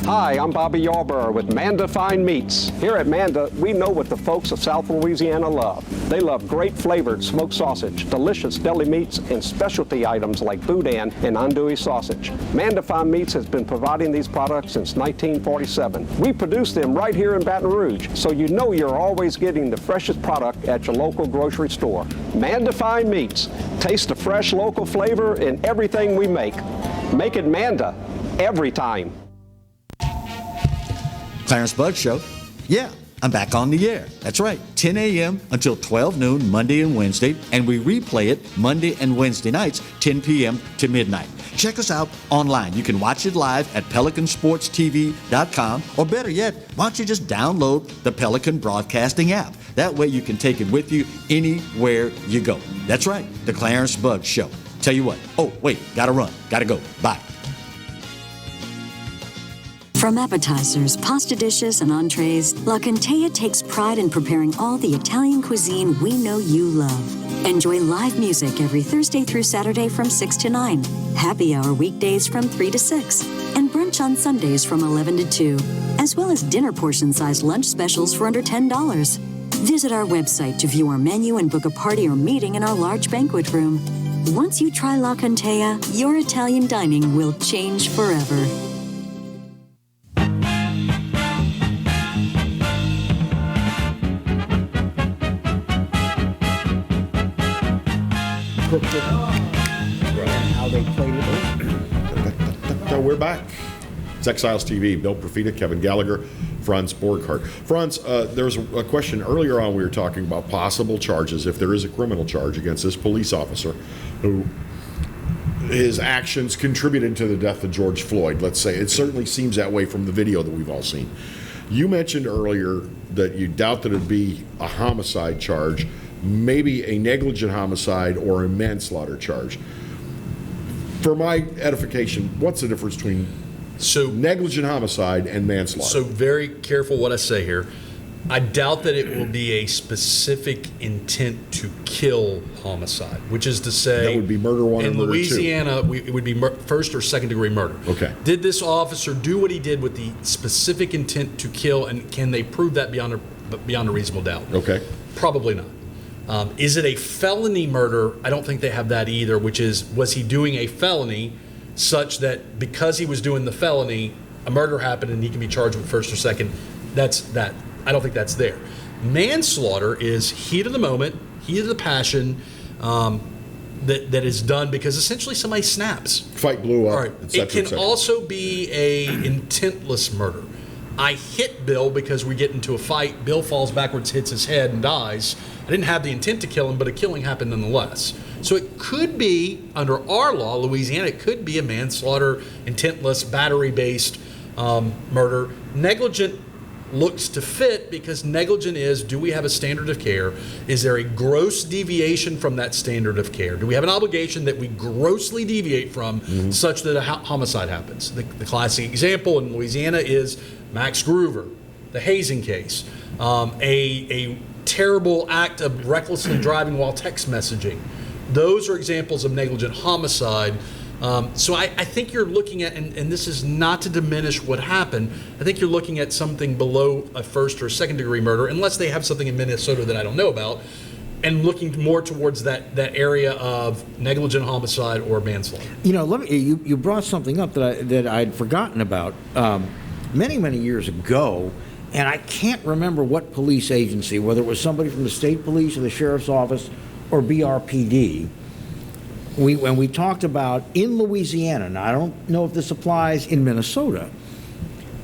Hi, I'm Bobby Yarborough with Manda Fine Meats. Here at Manda, we know what the folks of South Louisiana love. They love great flavored smoked sausage, delicious deli meats, and specialty items like boudin and andouille sausage. Manda Fine Meats has been providing these products since 1947. We produce them right here in Baton Rouge, so you know you're always getting the freshest product at your local grocery store. Manda Fine Meats. Taste the fresh local flavor in everything we make. Make it Manda every time. Clarence Bud Show. Yeah, I'm back on the air. That's right, 10 a.m. until 12 noon, Monday and Wednesday, and we replay it Monday and Wednesday nights, 10 p.m. to midnight. Check us out online. You can watch it live at PelicanSportsTV.com, or better yet, why don't you just download the Pelican Broadcasting app? That way you can take it with you anywhere you go. That's right, the Clarence Bud Show. Tell you what, oh, wait, gotta run, gotta go, bye. From appetizers, pasta dishes, and entrees, La Contea takes pride in preparing all the Italian cuisine we know you love. Enjoy live music every Thursday through Saturday from 6 to 9, happy hour weekdays from 3 to 6, and brunch on Sundays from 11 to 2, as well as dinner portion-sized lunch specials for under $10. Visit our website to view our menu and book a party or meeting in our large banquet room. Once you try La Contea, your Italian dining will change forever. And how they played it. So we're back. It's Exiles TV. Bill Profita, Kevin Gallagher, Franz Borghardt. Franz, there's a question earlier on. We were talking about possible charges if there is a criminal charge against this police officer who his actions contributed to the death of George Floyd. Let's say it certainly seems that way from the video that we've all seen. You mentioned earlier that you doubt that it'd be a homicide charge, maybe a negligent homicide or a manslaughter charge. For my edification, what's the difference between negligent homicide and manslaughter? So very careful what I say here. I doubt that it will be a specific intent to kill homicide, which is to say that would be murder one or in murder Louisiana, two. it would be first or second degree murder. Okay. Did this officer do what he did with the specific intent to kill, and can they prove that beyond a reasonable doubt? Okay. Probably not. Is it a felony murder? I don't think they have that either, which is, was he doing a felony such that because he was doing the felony, a murder happened and he can be charged with first or second? That's that. I don't think that's there. Manslaughter is heat of the moment, heat of the passion, that is done because essentially somebody snaps. Fight blew up, All right. et cetera, It can also be a intentless murder. I hit Bill because we get into a fight. Bill falls backwards, hits his head, and dies. I didn't have the intent to kill him, but a killing happened nonetheless. So it could be, under our law, Louisiana, it could be a manslaughter, intentless, battery-based murder. Negligent looks to fit because negligent is, do we have a standard of care? Is there a gross deviation from that standard of care? Do we have an obligation that we grossly deviate from such that a homicide happens? The classic example in Louisiana is Max Groover, the hazing case, a terrible act of recklessly driving while text messaging. Those are examples of negligent homicide. So I think you're looking at, and this is not to diminish what happened, I think you're looking at something below a first or second degree murder, unless they have something in Minnesota that I don't know about, and looking more towards that area of negligent homicide or manslaughter. You know, you brought something up that I'd forgotten about many years ago, and I can't remember what police agency, whether it was somebody from the state police or the sheriff's office or BRPD. When we talked about in Louisiana, and I don't know if this applies in Minnesota,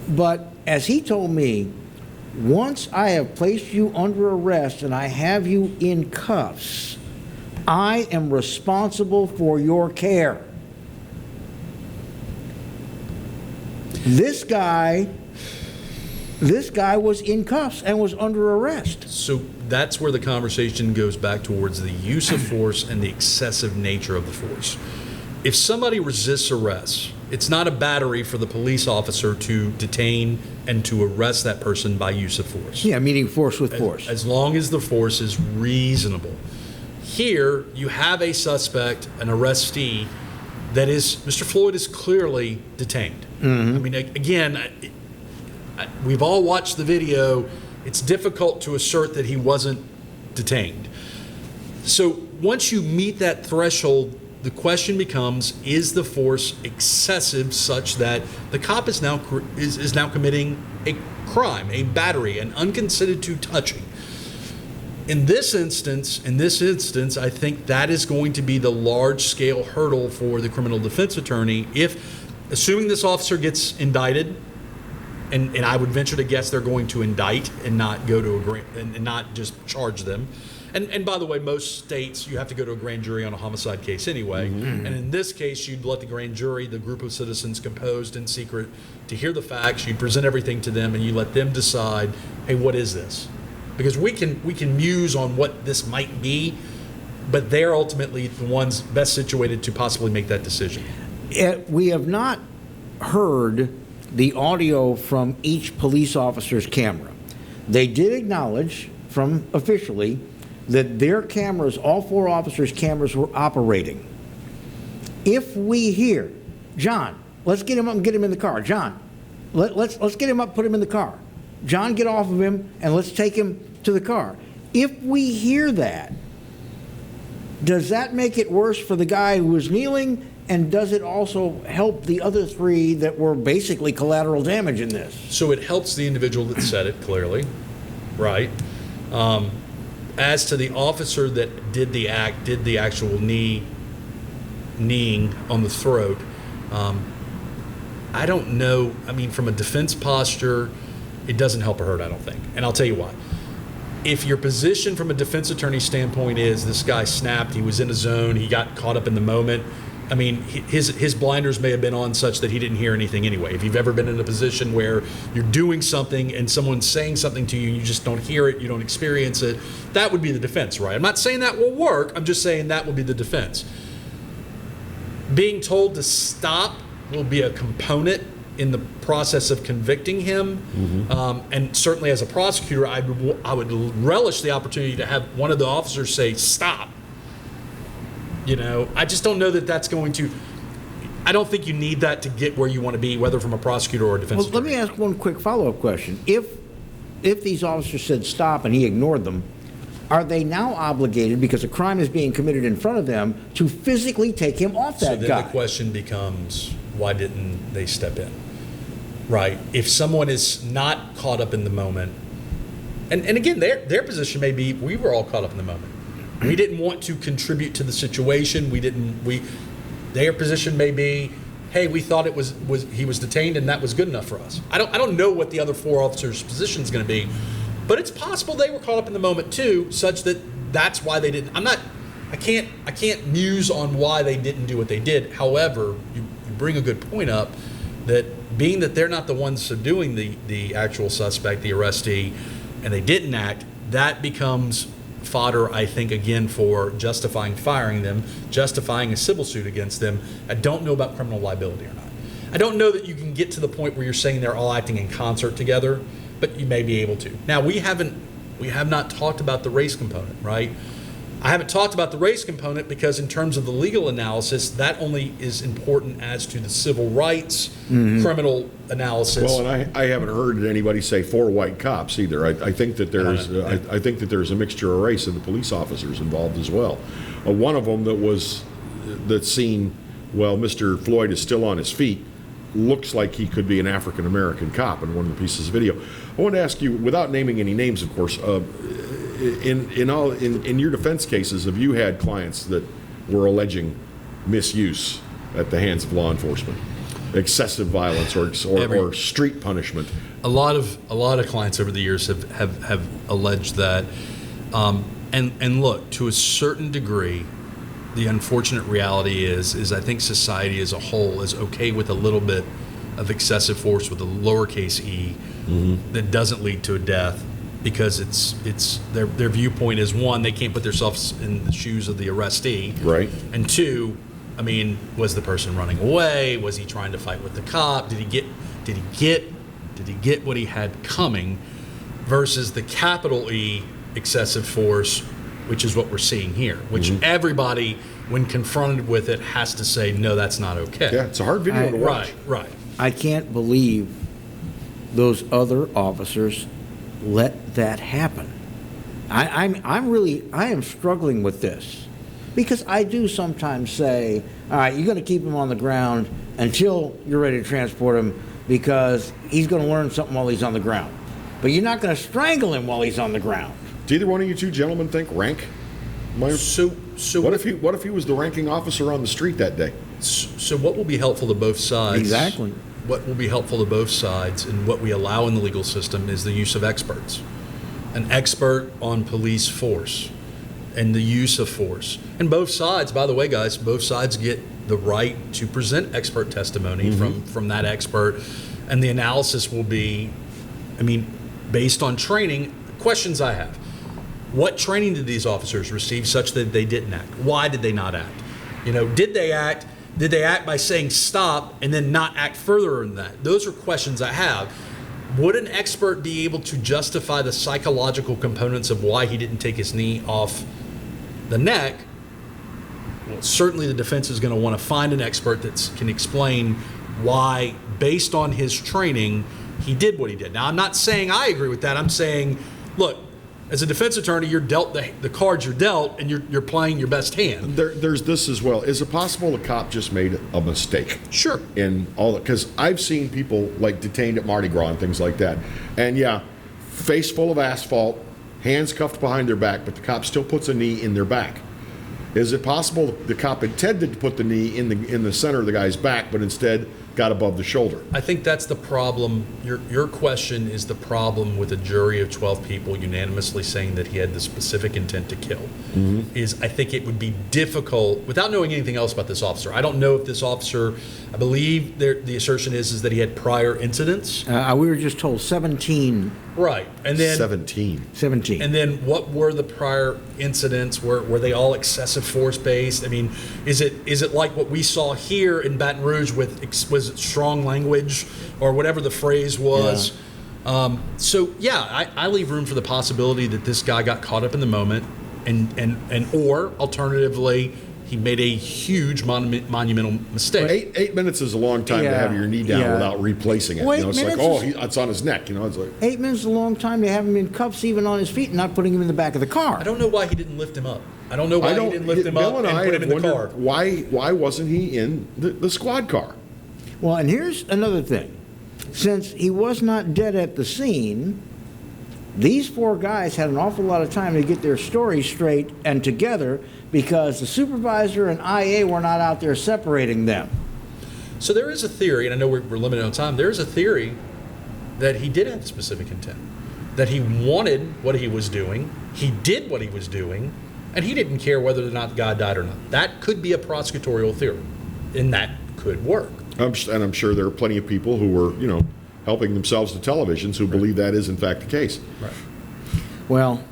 but as he told me, once I have placed you under arrest and I have you in cuffs, I am responsible for your care. This guy was in cuffs and was under arrest. So that's where the conversation goes back towards the use of force and the excessive nature of the force. If somebody resists arrest, it's not a battery for the police officer to detain and to arrest that person by use of force. Yeah, meeting force with force. As long as the force is reasonable. Here, you have a suspect, an arrestee, that is, Mr. Floyd is clearly detained. I mean, again, we've all watched the video. It's difficult to assert that he wasn't detained. So once you meet that threshold, the question becomes, is the force excessive such that the cop is now committing a crime, a battery, an unconsented to touching? In this instance, I think that is going to be the large-scale hurdle for the criminal defense attorney if, assuming this officer gets indicted, and I would venture to guess they're going to indict and not go to and not just charge them. And by the way, most states you have to go to a grand jury on a homicide case anyway. And in this case, you'd let the grand jury, the group of citizens composed in secret, to hear the facts. You'd present everything to them, and you let them decide, hey, what is this? Because we can muse on what this might be, but they're ultimately the ones best situated to possibly make that decision. We have not heard the audio from each police officer's camera. They did acknowledge from officially that their cameras, all four officers' cameras, were operating. If we hear, John, let's get him up and get him in the car. John, let's get him up, put him in the car. John, get off of him and let's take him to the car. If we hear that, does that make it worse for the guy who was kneeling? And does it also help the other three that were basically collateral damage in this? So it helps the individual that said it clearly, right? As to the officer that did the act, did the actual kneeing on the throat, I don't know. I mean, from a defense posture, it doesn't help or hurt, I don't think. And I'll tell you why. If your position from a defense attorney standpoint is this guy snapped, he was in a zone, he got caught up in the moment, I mean, his blinders may have been on such that he didn't hear anything anyway. If you've ever been in a position where you're doing something and someone's saying something to you, you just don't hear it, you don't experience it, that would be the defense, right? I'm not saying that will work, I'm just saying that would be the defense. Being told to stop will be a component in the process of convicting him. And certainly as a prosecutor, I would relish the opportunity to have one of the officers say, stop. You know, I just don't know that that's going to, I don't think you need that to get where you want to be, whether from a prosecutor or a defense attorney. Let me ask one quick follow-up question. If these officers said stop and he ignored them, are they now obligated, because a crime is being committed in front of them, to physically take him off that guy? So then the question becomes, why didn't they step in? Right? If someone is not caught up in the moment, and again, their position may be, we were all caught up in the moment. We didn't want to contribute to the situation. Their position may be, hey, we thought it was he was detained and that was good enough for us. I don't know what the other 4 officers' position is going to be, but it's possible they were caught up in the moment too, such that that's why they didn't. I can't muse on why they didn't do what they did. However, you bring a good point up that being that they're not the ones subduing the actual suspect, the arrestee, and they didn't act, that becomes fodder, I think, again, for justifying firing them, justifying a civil suit against them. I don't know about criminal liability or not. I don't know that you can get to the point where you're saying they're all acting in concert together, but you may be able to. Now, we have not talked about the race component, right? I haven't talked about the race component because in terms of the legal analysis, that only is important as to the civil rights criminal analysis. Well, and I haven't heard anybody say 4 white cops either. I think that there's I think that there's a mixture of race in the police officers involved as well. One of them that's seen, well, Mr. Floyd is still on his feet, looks like he could be an African American cop in one of the pieces of video. I want to ask you, without naming any names, of course, in your defense cases, have you had clients that were alleging misuse at the hands of law enforcement, excessive violence, or street punishment? A lot of clients over the years have alleged that, and look, to a certain degree, the unfortunate reality is I think society as a whole is okay with a little bit of excessive force with a lowercase e that doesn't lead to a death. Because it's their viewpoint is, one, they can't put themselves in the shoes of the arrestee, right? And 2, I mean, was the person running away? Was he trying to fight with the cop? Did he get what he had coming? Versus the capital E excessive force, which is what we're seeing here. Which everybody, when confronted with it, has to say, no, that's not okay. Yeah, it's a hard video to watch. Right. I can't believe those other officers let that happen. I am struggling with this because I do sometimes say, all right, you're going to keep him on the ground until you're ready to transport him because he's going to learn something while he's on the ground. But you're not going to strangle him while he's on the ground. Do either one of you two gentlemen think rank? So what if he was the ranking officer on the street that day? So what will be helpful to both sides? Exactly. What will be helpful to both sides and what we allow in the legal system is the use of experts. An expert on police force and the use of force. And both sides, by the way, guys, both sides get the right to present expert testimony from that expert. And the analysis will be, I mean, based on training, questions I have. What training did these officers receive such that they didn't act? Why did they not act? Did they act? Did they act by saying stop and then not act further than that? Those are questions I have. Would an expert be able to justify the psychological components of why he didn't take his knee off the neck? Well, certainly the defense is going to want to find an expert that can explain why, based on his training, he did what he did. Now, I'm not saying I agree with that. I'm saying, look, as a defense attorney, you're dealt the cards you're dealt, and you're playing your best hand. There's this as well. Is it possible the cop just made a mistake? Sure. In all, because I've seen people like detained at Mardi Gras and things like that, and yeah, face full of asphalt, hands cuffed behind their back, but the cop still puts a knee in their back. Is it possible the cop intended to put the knee in the center of the guy's back, but instead got above the shoulder? I think that's the problem. Your question is the problem with a jury of 12 people unanimously saying that he had the specific intent to kill. Is I think it would be difficult, without knowing anything else about this officer. I don't know if this officer, I believe the assertion is that he had prior incidents. We were just told 17. Right. And then 17. And then what were the prior incidents? Were they all excessive force based? I mean, is it like what we saw here in Baton Rouge with was it strong language or whatever the phrase was? Yeah. I leave room for the possibility that this guy got caught up in the moment and or alternatively he made a huge monumental mistake. 8 minutes is a long time to have your knee down without replacing it. Well, it's like, it's on his neck. It's like 8 minutes is a long time to have him in cuffs, even on his feet, and not putting him in the back of the car. I don't know why he didn't lift him up. I don't know why he didn't lift him up and put him in the car. Why wasn't he in the squad car? Well, and here's another thing. Since he was not dead at the scene, these 4 guys had an awful lot of time to get their stories straight and together because the supervisor and IA were not out there separating them. So there is a theory, and I know we're limited on time, there is a theory that he did have specific intent, that he wanted what he was doing, he did what he was doing, and he didn't care whether or not the guy died or not. That could be a prosecutorial theory, and that could work. And I'm sure there are plenty of people who were, helping themselves to televisions who believe that is in fact the case. Right. Well,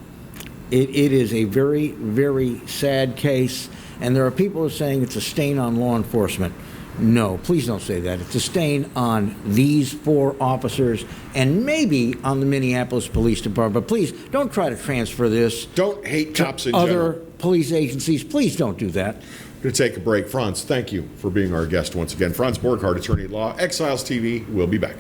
it is a very, very sad case, and there are people who are saying it's a stain on law enforcement. No, please don't say that. It's a stain on these 4 officers and maybe on the Minneapolis Police Department. But please don't try to transfer this. Don't hate cops in other general. Police agencies. Please don't do that. Going to take a break. Franz, thank you for being our guest once again. Franz Borghardt, attorney at law, Exiles TV. We'll be back.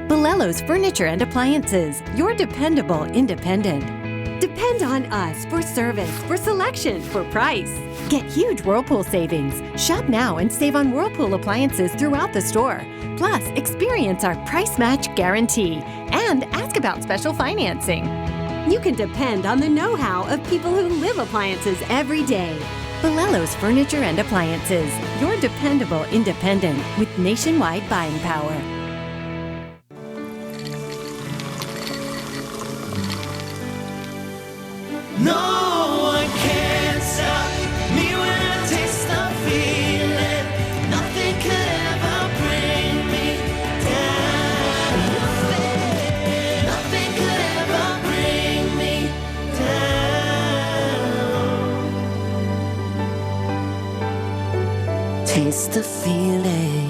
Borello's Furniture and Appliances, your dependable independent. Depend on us for service, for selection, for price. Get huge Whirlpool savings. Shop now and save on Whirlpool appliances throughout the store. Plus, experience our price match guarantee and ask about special financing. You can depend on the know-how of people who live appliances every day. Borello's Furniture and Appliances, your dependable independent with nationwide buying power. No one can stop me when I taste the feeling. Nothing could ever bring me down. Nothing could ever bring me down. Taste the feeling.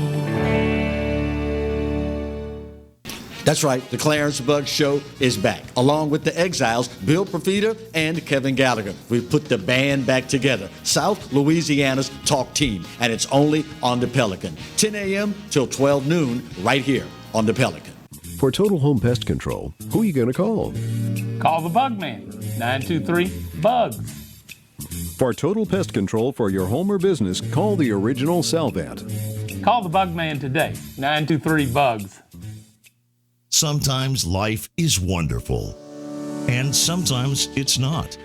That's right, the Clarence Buggs Show is back, along with the Exiles, Bill Prosecutor and Kevin Gallagher. We've put the band back together, South Louisiana's talk team, and it's only on the Pelican. 10 a.m. till 12 noon, right here on the Pelican. For total home pest control, who are you going to call? Call the Bug Man, 923-BUGS. For total pest control for your home or business, call the original Salvat. Call the Bug Man today, 923-BUGS. Sometimes life is wonderful, and sometimes it's not.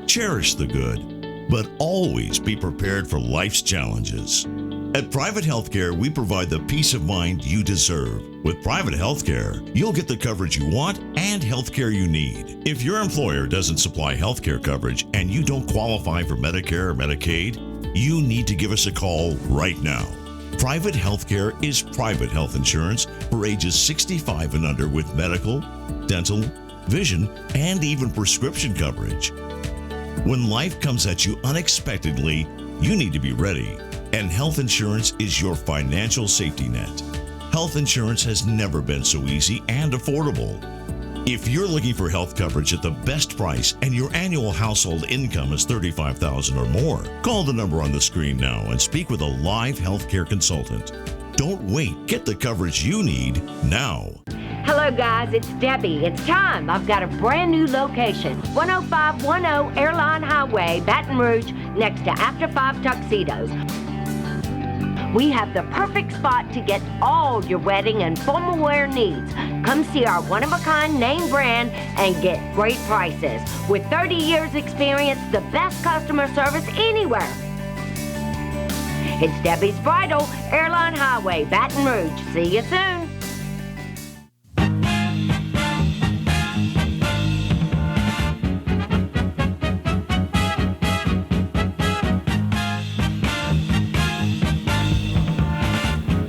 Cherish the good, but always be prepared for life's challenges. At Private Healthcare, we provide the peace of mind you deserve. With Private Healthcare, you'll get the coverage you want and healthcare you need. If your employer doesn't supply healthcare coverage and you don't qualify for Medicare or Medicaid, you need to give us a call right now. Private healthcare is private health insurance for ages 65 and under with medical, dental, vision, and even prescription coverage. When life comes at you unexpectedly, you need to be ready, and health insurance is your financial safety net. Health insurance has never been so easy and affordable. If you're looking for health coverage at the best price and your annual household income is $35,000 or more, call the number on the screen now and speak with a live healthcare consultant. Don't wait. Get the coverage you need now. Hello, guys. It's Debbie. It's time. I've got a brand new location. 10510 Airline Highway, Baton Rouge, next to After 5 Tuxedos. We have the perfect spot to get all your wedding and formal wear needs. Come see our one-of-a-kind name brand and get great prices. With 30 years experience, the best customer service anywhere. It's Debbie's Bridal, Airline Highway, Baton Rouge. See you soon.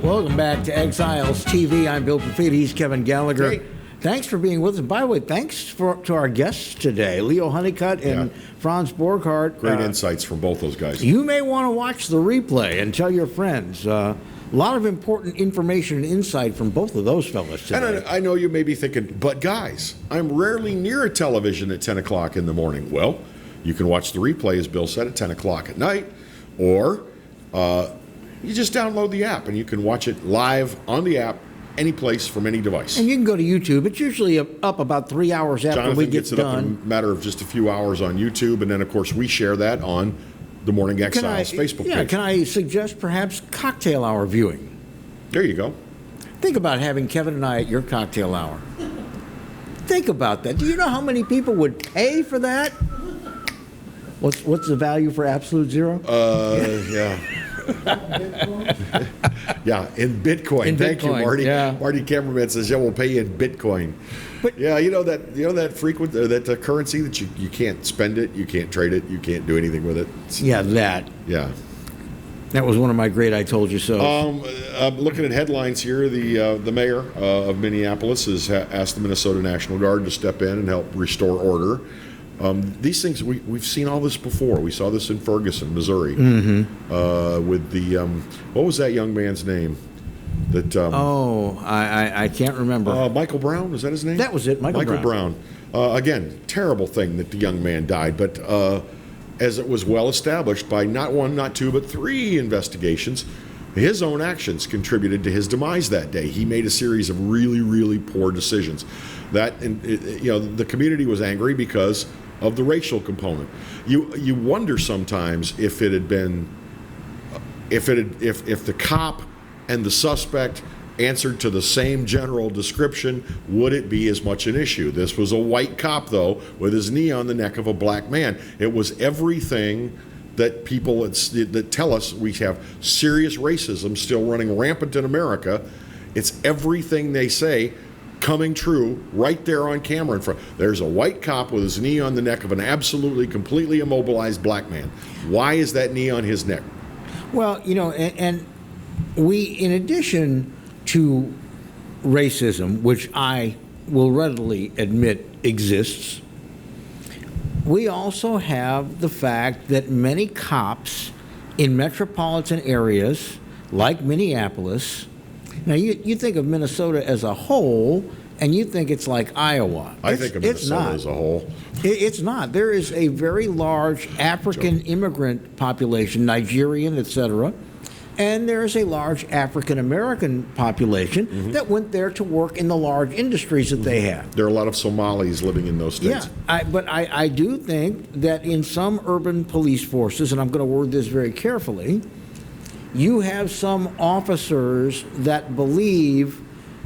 Welcome back to Exiles TV. I'm Bill Prosecutor. He's Kevin Gallagher. Great. Thanks for being with us. By the way, thanks to our guests today, Leo Honeycutt and Franz Borghardt. Great insights from both those guys. You may want to watch the replay and tell your friends. A lot of important information and insight from both of those fellas today. And I know you may be thinking, but guys, I'm rarely near a television at 10 o'clock in the morning. Well, you can watch the replay, as Bill said, at 10 o'clock at night, or you just download the app and you can watch it live on the app, any place from any device. And you can go to YouTube. It's usually up about 3 hours after Jonathan we get gets it done. up in a matter of just a few hours on YouTube, and then, of course, we share that on the Morning Exiles Facebook page. Can I suggest perhaps cocktail hour viewing? There you go. Think about having Kevin and I at your cocktail hour. Think about that. Do you know how many people would pay for that? What's the value for absolute zero? Yeah. Yeah, in Bitcoin. Thank you, Marty. Yeah. Marty Cameraman says, "Yeah, we'll pay you in Bitcoin." But yeah, you know that frequent that currency that you can't spend it, you can't trade it, you can't do anything with it. Yeah, that. Yeah. That was one of my great I told you so. Looking at headlines here, the mayor of Minneapolis has asked the Minnesota National Guard to step in and help restore order. These things, we've seen all this before. We saw this in Ferguson, Missouri, with the, what was that young man's name? That I can't remember. Michael Brown, was that his name? That was it, Michael Brown. Again, terrible thing that the young man died, but as it was well established by not one, not two, but three investigations, his own actions contributed to his demise that day. He made a series of really, really poor decisions. The community was angry because of the racial component. You wonder sometimes if the cop and the suspect answered to the same general description, would it be as much an issue? This was a white cop, though, with his knee on the neck of a black man. It was everything that people that tell us we have serious racism still running rampant in America. It's everything they say coming true right there on camera in front. There's a white cop with his knee on the neck of an absolutely, completely immobilized black man. Why is that knee on his neck? Well, and we, in addition to racism, which I will readily admit exists, we also have the fact that many cops in metropolitan areas like Minneapolis, now you think of Minnesota as a whole, and you think it's like Iowa. I think of Minnesota as a whole. It's not. There is a very large African immigrant population, Nigerian, etc., and there is a large African American population that went there to work in the large industries that they have. There are a lot of Somalis living in those states. Yeah, but I do think that in some urban police forces, and I'm going to word this very carefully, you have some officers that believe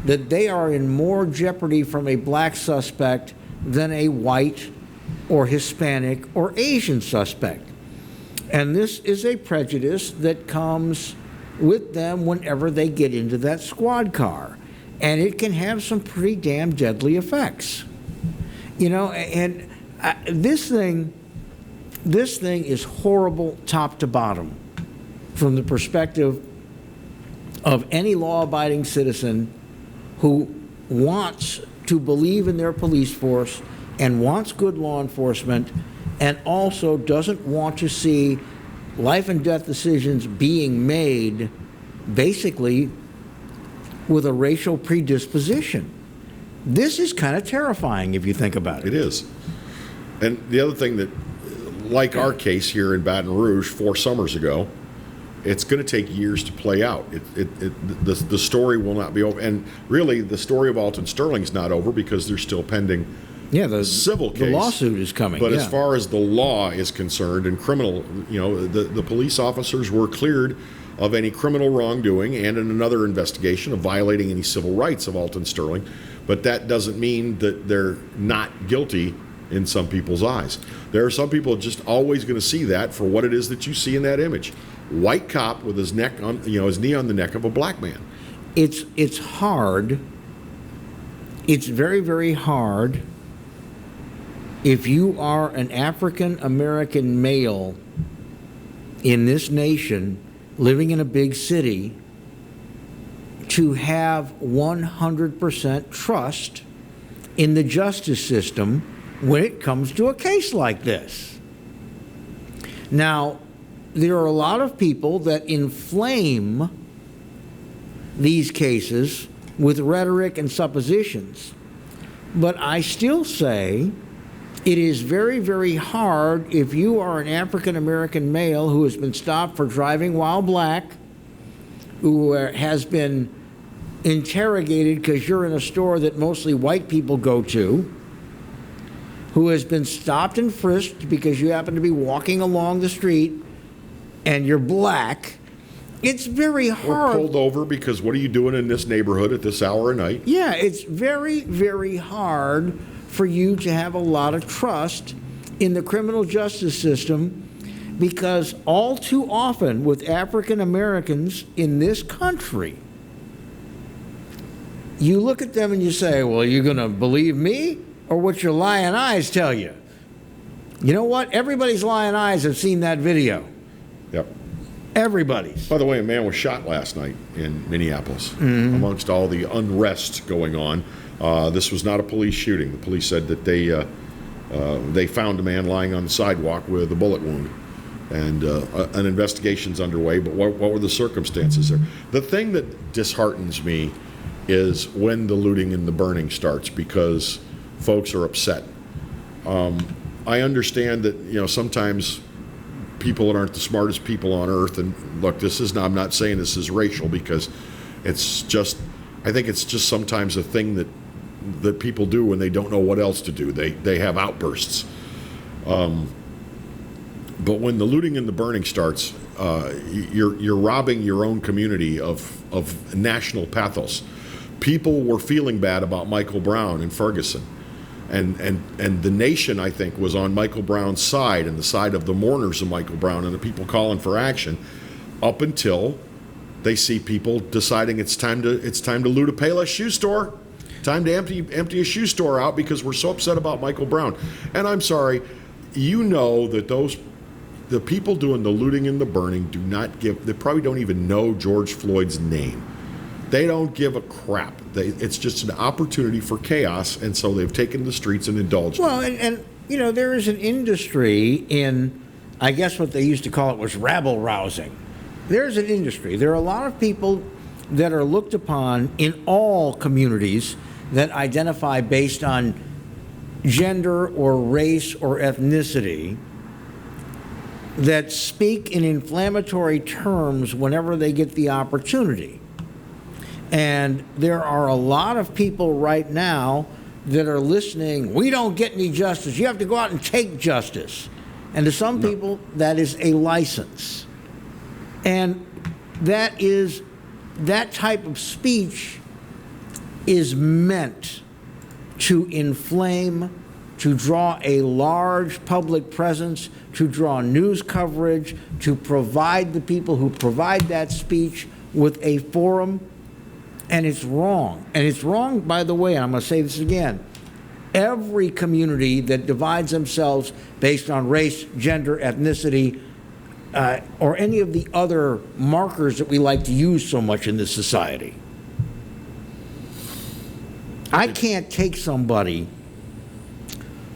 that they are in more jeopardy from a black suspect than a white or Hispanic or Asian suspect. And this is a prejudice that comes with them whenever they get into that squad car. And it can have some pretty damn deadly effects. And this thing is horrible top to bottom from the perspective of any law-abiding citizen who wants to believe in their police force and wants good law enforcement, and also doesn't want to see life and death decisions being made basically with a racial predisposition. This is kind of terrifying if you think about it. It is. And the other thing that, like our case here in Baton Rouge 4 summers ago, it's going to take years to play out. The story will not be over. And really, the story of Alton Sterling is not over because they're still pending the civil case. The lawsuit is coming. But as far as the law is concerned and criminal, the police officers were cleared of any criminal wrongdoing and in another investigation of violating any civil rights of Alton Sterling. But that doesn't mean that they're not guilty in some people's eyes. There are some people just always going to see that for what it is that you see in that image. White cop with his neck on, his knee on the neck of a black man. It's hard. It's very, very hard if you are an African American male in this nation living in a big city to have 100% trust in the justice system when it comes to a case like this. Now, there are a lot of people that inflame these cases with rhetoric and suppositions, but I still say it is very, very hard if you are an African American male who has been stopped for driving while black, who has been interrogated because you're in a store that mostly white people go to, who has been stopped and frisked because you happen to be walking along the street and you're black. It's very hard. Or pulled over because what are you doing in this neighborhood at this hour of night? Yeah, it's very, very hard for you to have a lot of trust in the criminal justice system, because all too often with African Americans in this country, you look at them and you say, well, you're going to believe me or what your lying eyes tell you? You know what? Everybody's lying eyes have seen that video. Yep. Everybody's. By the way, a man was shot last night in Minneapolis amongst all the unrest going on. This was not a police shooting. The police said that they found a man lying on the sidewalk with a bullet wound. And an investigation's underway, but what were the circumstances there? The thing that disheartens me is when the looting and the burning starts, because folks are upset. I understand that, sometimes people that aren't the smartest people on earth, and look, I'm not saying this is racial, because it's just, I think it's just sometimes a thing that people do when they don't know what else to do. They have outbursts. But when the looting and the burning starts, you're robbing your own community of national pathos. People were feeling bad about Michael Brown in Ferguson. And the nation, I think, was on Michael Brown's side and the side of the mourners of Michael Brown and the people calling for action, up until they see people deciding it's time to loot a Payless shoe store, time to empty a shoe store out because we're so upset about Michael Brown. And I'm sorry, that the people doing the looting and the burning they probably don't even know George Floyd's name. They don't give a crap. It's just an opportunity for chaos, and so they've taken the streets and indulged. Well, and there is an industry in, I guess what they used to call it was rabble rousing. There's an industry. There are a lot of people that are looked upon in all communities that identify based on gender or race or ethnicity, that speak in inflammatory terms whenever they get the opportunity. And there are a lot of people right now that are listening, we don't get any justice, you have to go out and take justice. And to some people, that is a license. And that type of speech is meant to inflame, to draw a large public presence, to draw news coverage, to provide the people who provide that speech with a forum. And it's wrong. And it's wrong, by the way, and I'm going to say this again, every community that divides themselves based on race, gender, ethnicity, or any of the other markers that we like to use so much in this society. I can't take somebody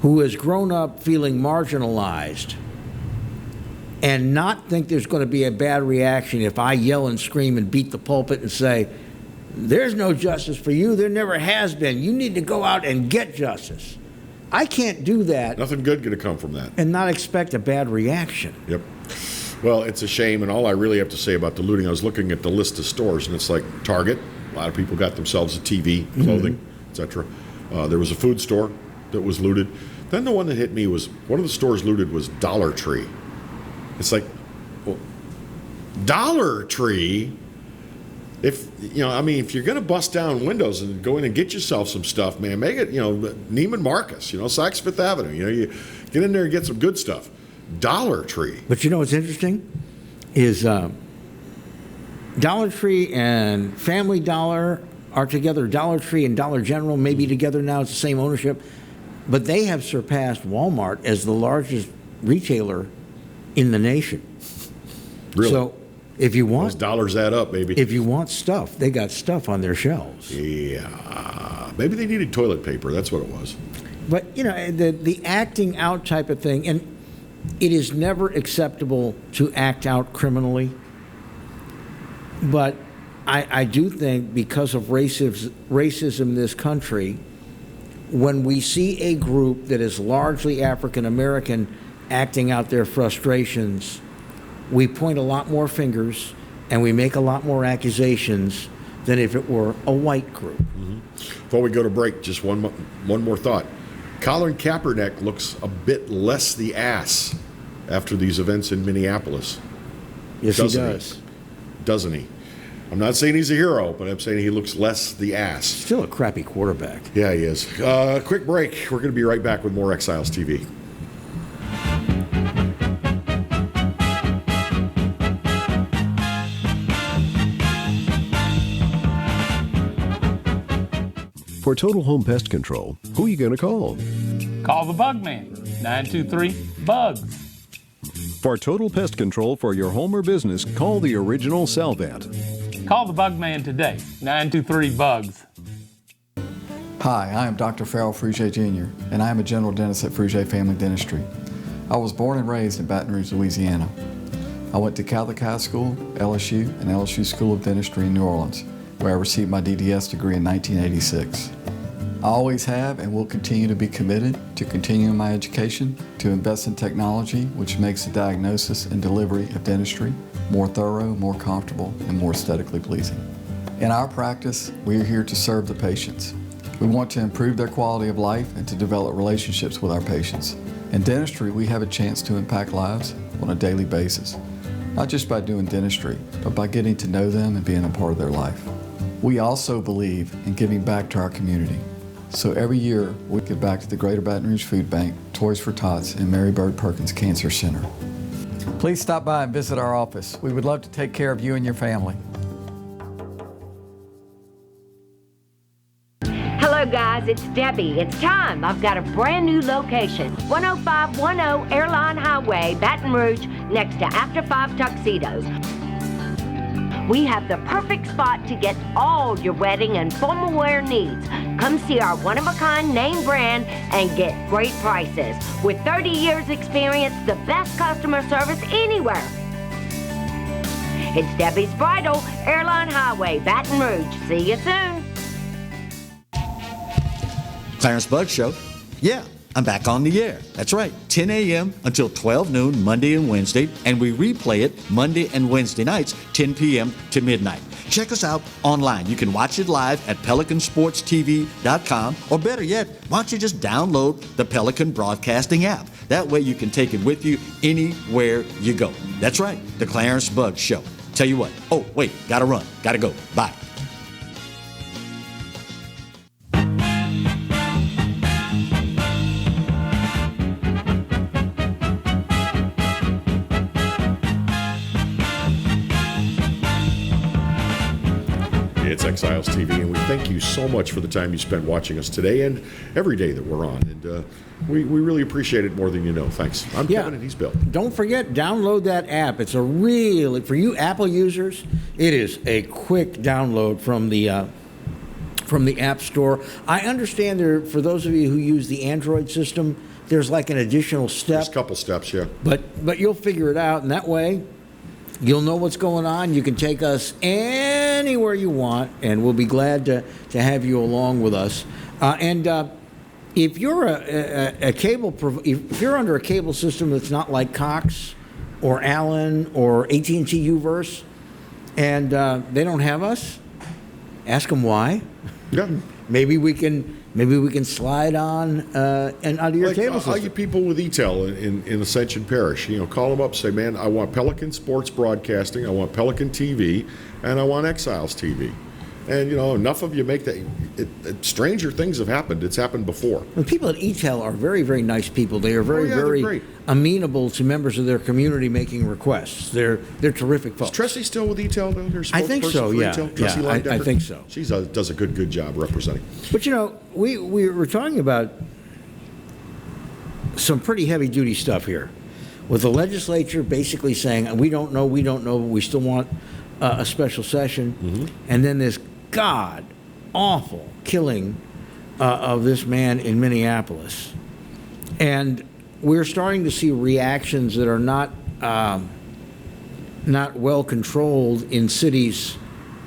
who has grown up feeling marginalized and not think there's going to be a bad reaction if I yell and scream and beat the pulpit and say, there's no justice for you, there never has been, you need to go out and get justice. I can't do that. Nothing good going to come from that. And not expect a bad reaction. Yep. Well, it's a shame, and all I really have to say about the looting, I was looking at the list of stores, and it's like Target. A lot of people got themselves a TV, clothing, etc. There was a food store that was looted. Then the one that hit me was, one of the stores looted was Dollar Tree. It's like, well, Dollar Tree? If you're going to bust down windows and go in and get yourself some stuff, man, make it, Neiman Marcus, Saks Fifth Avenue. You get in there and get some good stuff. Dollar Tree. But what's interesting is Dollar Tree and Family Dollar are together. Dollar Tree and Dollar General may be together now. It's the same ownership. But they have surpassed Walmart as the largest retailer in the nation. Really? So if you want... Those dollars add up, baby. If you want stuff, they got stuff on their shelves. Yeah. Maybe they needed toilet paper. That's what it was. But, the acting out type of thing, and it is never acceptable to act out criminally. But I do think because of racism in this country, when we see a group that is largely African American acting out their frustrations, we point a lot more fingers and we make a lot more accusations than if it were a white group. Mm-hmm. Before we go to break, just one more thought. Colin Kaepernick looks a bit less the ass after these events in Minneapolis. Yes, he does. Doesn't he? I'm not saying he's a hero, but I'm saying he looks less the ass. Still a crappy quarterback. Yeah, he is. Quick break. We're going to be right back with more Exiles TV. For Total Home Pest Control, who are you going to call? Call the Bug Man, 923-BUGS. For Total Pest Control for your home or business, call the original Salvat. Call the Bug Man today, 923-BUGS. Hi, I am Dr. Farrell Frugier Jr., and I am a general dentist at Frugier Family Dentistry. I was born and raised in Baton Rouge, Louisiana. I went to Catholic High School, LSU, and LSU School of Dentistry in New Orleans, where I received my DDS degree in 1986. I always have and will continue to be committed to continuing my education, to invest in technology which makes the diagnosis and delivery of dentistry more thorough, more comfortable, and more aesthetically pleasing. In our practice, we are here to serve the patients. We want to improve their quality of life and to develop relationships with our patients. In dentistry, we have a chance to impact lives on a daily basis, not just by doing dentistry, but by getting to know them and being a part of their life. We also believe in giving back to our community. So every year, we give back to the Greater Baton Rouge Food Bank, Toys for Tots, and Mary Bird Perkins Cancer Center. Please stop by and visit our office. We would love to take care of you and your family. Hello guys, it's Debbie. It's time. I've got a brand new location. 10510 Airline Highway, Baton Rouge, next to After 5 Tuxedos. We have the perfect spot to get all your wedding and formal wear needs. Come see our one-of-a-kind name brand and get great prices. With 30 years experience, the best customer service anywhere. It's Debbie's Bridal, Airline Highway, Baton Rouge. See you soon. Clarence Bug Show. Yeah, I'm back on the air. That's right, 10 a.m. until 12 noon, Monday and Wednesday, and we replay it Monday and Wednesday nights, 10 p.m. to midnight. Check us out online. You can watch it live at PelicanSportsTV.com, or better yet, why don't you just download the Pelican Broadcasting app? That way you can take it with you anywhere you go. That's right, the Clarence Bug Show. Tell you what, oh, wait, gotta run, gotta go, bye. It's Exiles TV, and we thank you so much for the time you spent watching us today and every day that we're on. And we really appreciate it more than you know. Thanks. I'm Kevin, and he's Bill. Don't forget, download that app. It's a really, for you Apple users, it is a quick download from the App Store. I understand there, for those of you who use the Android system, there's like an additional step. There's a couple steps, yeah. But you'll figure it out, and that way you'll know what's going on. You can take us anywhere you want, and we'll be glad to have you along with us. If you're if you're under a cable system that's not like Cox or Allen or AT&T Uverse, and they don't have us, ask them why. Yeah. Maybe we can slide on and onto your cable system. All you people with e-tel in Ascension Parish, call them up, say, man, I want Pelican Sports Broadcasting, I want Pelican TV, and I want Exiles TV. And, enough of you make that. Stranger things have happened. It's happened before. And people at e-tel are very, very nice people. They are very amenable to members of their community making requests. They're terrific folks. Is Tressie still with e-tel down here? I think so, yeah. I think so. She does a good job representing. But, we were talking about some pretty heavy-duty stuff here, with the legislature basically saying, we don't know, but we still want a special session. Mm-hmm. And then this god-awful killing of this man in Minneapolis. And we're starting to see reactions that are not well controlled in cities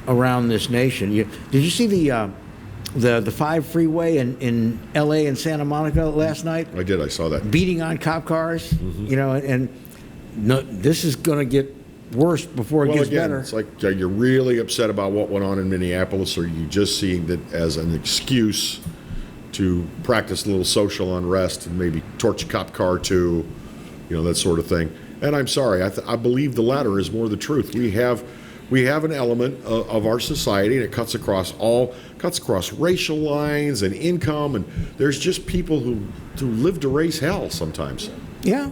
around this nation. Did you see the 5 freeway in L.A. and Santa Monica last night? I did. I saw that. Beating on cop cars, Mm-hmm. This is going to get worse before it gets better. It's like, you're really upset about what went on in Minneapolis, or are you just seeing that as an excuse to practice a little social unrest and maybe torch a cop car too, that sort of thing? And I'm sorry, I believe the latter is more the truth. We have we have an element of our society, and it cuts across racial lines and income, and there's just people who live to raise hell sometimes. Yeah.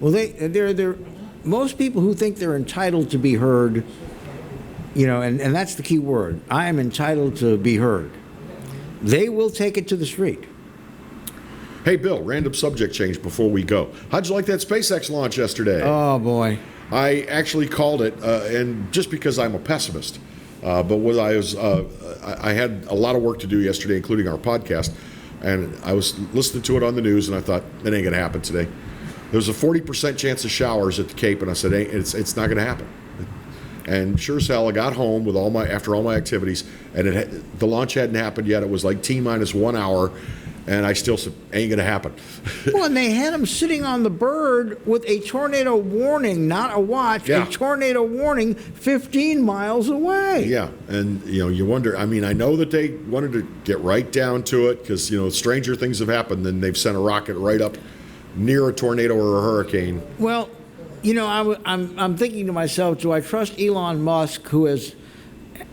Well, they're most people who think they're entitled to be heard, and that's the key word. I am entitled to be heard. They will take it to the street. Hey, Bill, random subject change before we go. How'd you like that SpaceX launch yesterday? Oh, boy. I actually called it, and just because I'm a pessimist, but what I had a lot of work to do yesterday, including our podcast, and I was listening to it on the news, and I thought, it ain't going to happen today. There was a 40% chance of showers at the Cape, and I said, it's not going to happen. And sure as hell, I got home after all my activities, and the launch hadn't happened yet. It was like T-minus 1 hour. And I still said, ain't going to happen. Well, and they had him sitting on the bird with a tornado warning, not a watch, a tornado warning 15 miles away. Yeah, and you wonder, I know that they wanted to get right down to it because, stranger things have happened than they've sent a rocket right up near a tornado or a hurricane. Well, I'm thinking to myself, do I trust Elon Musk, who has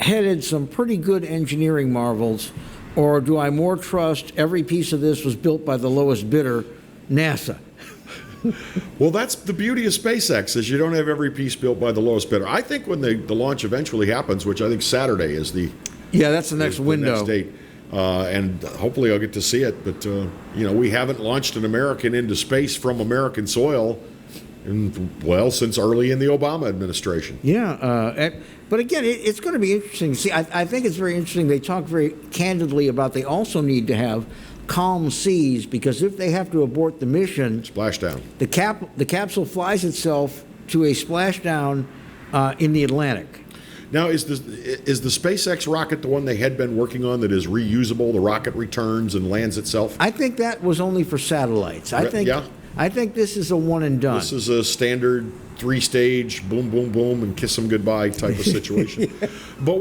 headed some pretty good engineering marvels, or do I more trust every piece of this was built by the lowest bidder, NASA? Well, that's the beauty of SpaceX, is you don't have every piece built by the lowest bidder. I think when the launch eventually happens, which I think Saturday is that's the next window. The next date. And hopefully I'll get to see it. But, we haven't launched an American into space from American soil since early in the Obama administration. Yeah, but again, it's going to be interesting. See, I think it's very interesting. They talk very candidly about they also need to have calm seas, because if they have to abort the mission, splashdown. The capsule flies itself to a splashdown in the Atlantic. Now, is the SpaceX rocket the one they had been working on that is reusable? The rocket returns and lands itself? I think that was only for satellites. I think this is a one and done. This is a standard 3-stage, boom, boom, boom, and kiss them goodbye type of situation. Yeah. But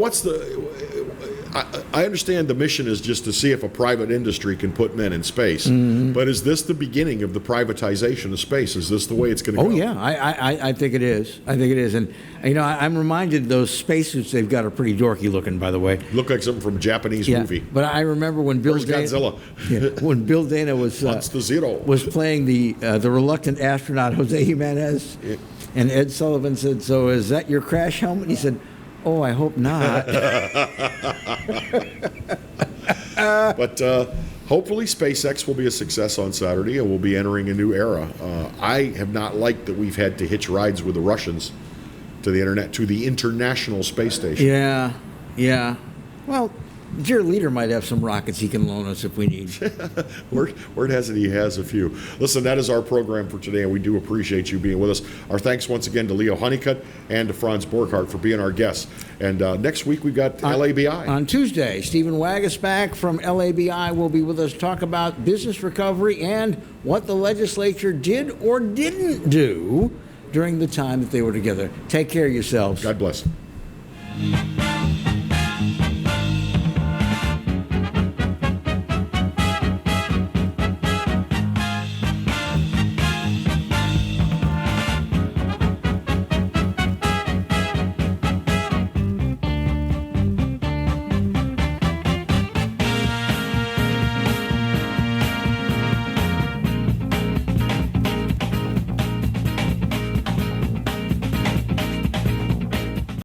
I understand the mission is just to see if a private industry can put men in space. Mm-hmm. But is this the beginning of the privatization of space? Is this the way it's going to go? Oh, yeah. I think it is. I think it is. And, I'm reminded those spacesuits they've got are pretty dorky looking, by the way. Look like something from a Japanese movie. But I remember when Bill Dana... Godzilla? When Bill Dana was playing the reluctant astronaut, Jose Jimenez, and Ed Sullivan said, "So is that your crash helmet?" He said, "Oh, I hope not." But hopefully SpaceX will be a success on Saturday, and we'll be entering a new era. I have not liked that we've had to hitch rides with the Russians to the International Space Station. Yeah. Well, dear leader might have some rockets he can loan us if we need. Word has it he has a few. Listen, that is our program for today, and we do appreciate you being with us. Our thanks once again to Leo Honeycutt and to Franz Borghardt for being our guests. And next week we've got LABI. On Tuesday, Stephen Wagasback from LABI will be with us to talk about business recovery and what the legislature did or didn't do during the time that they were together. Take care of yourselves. God bless.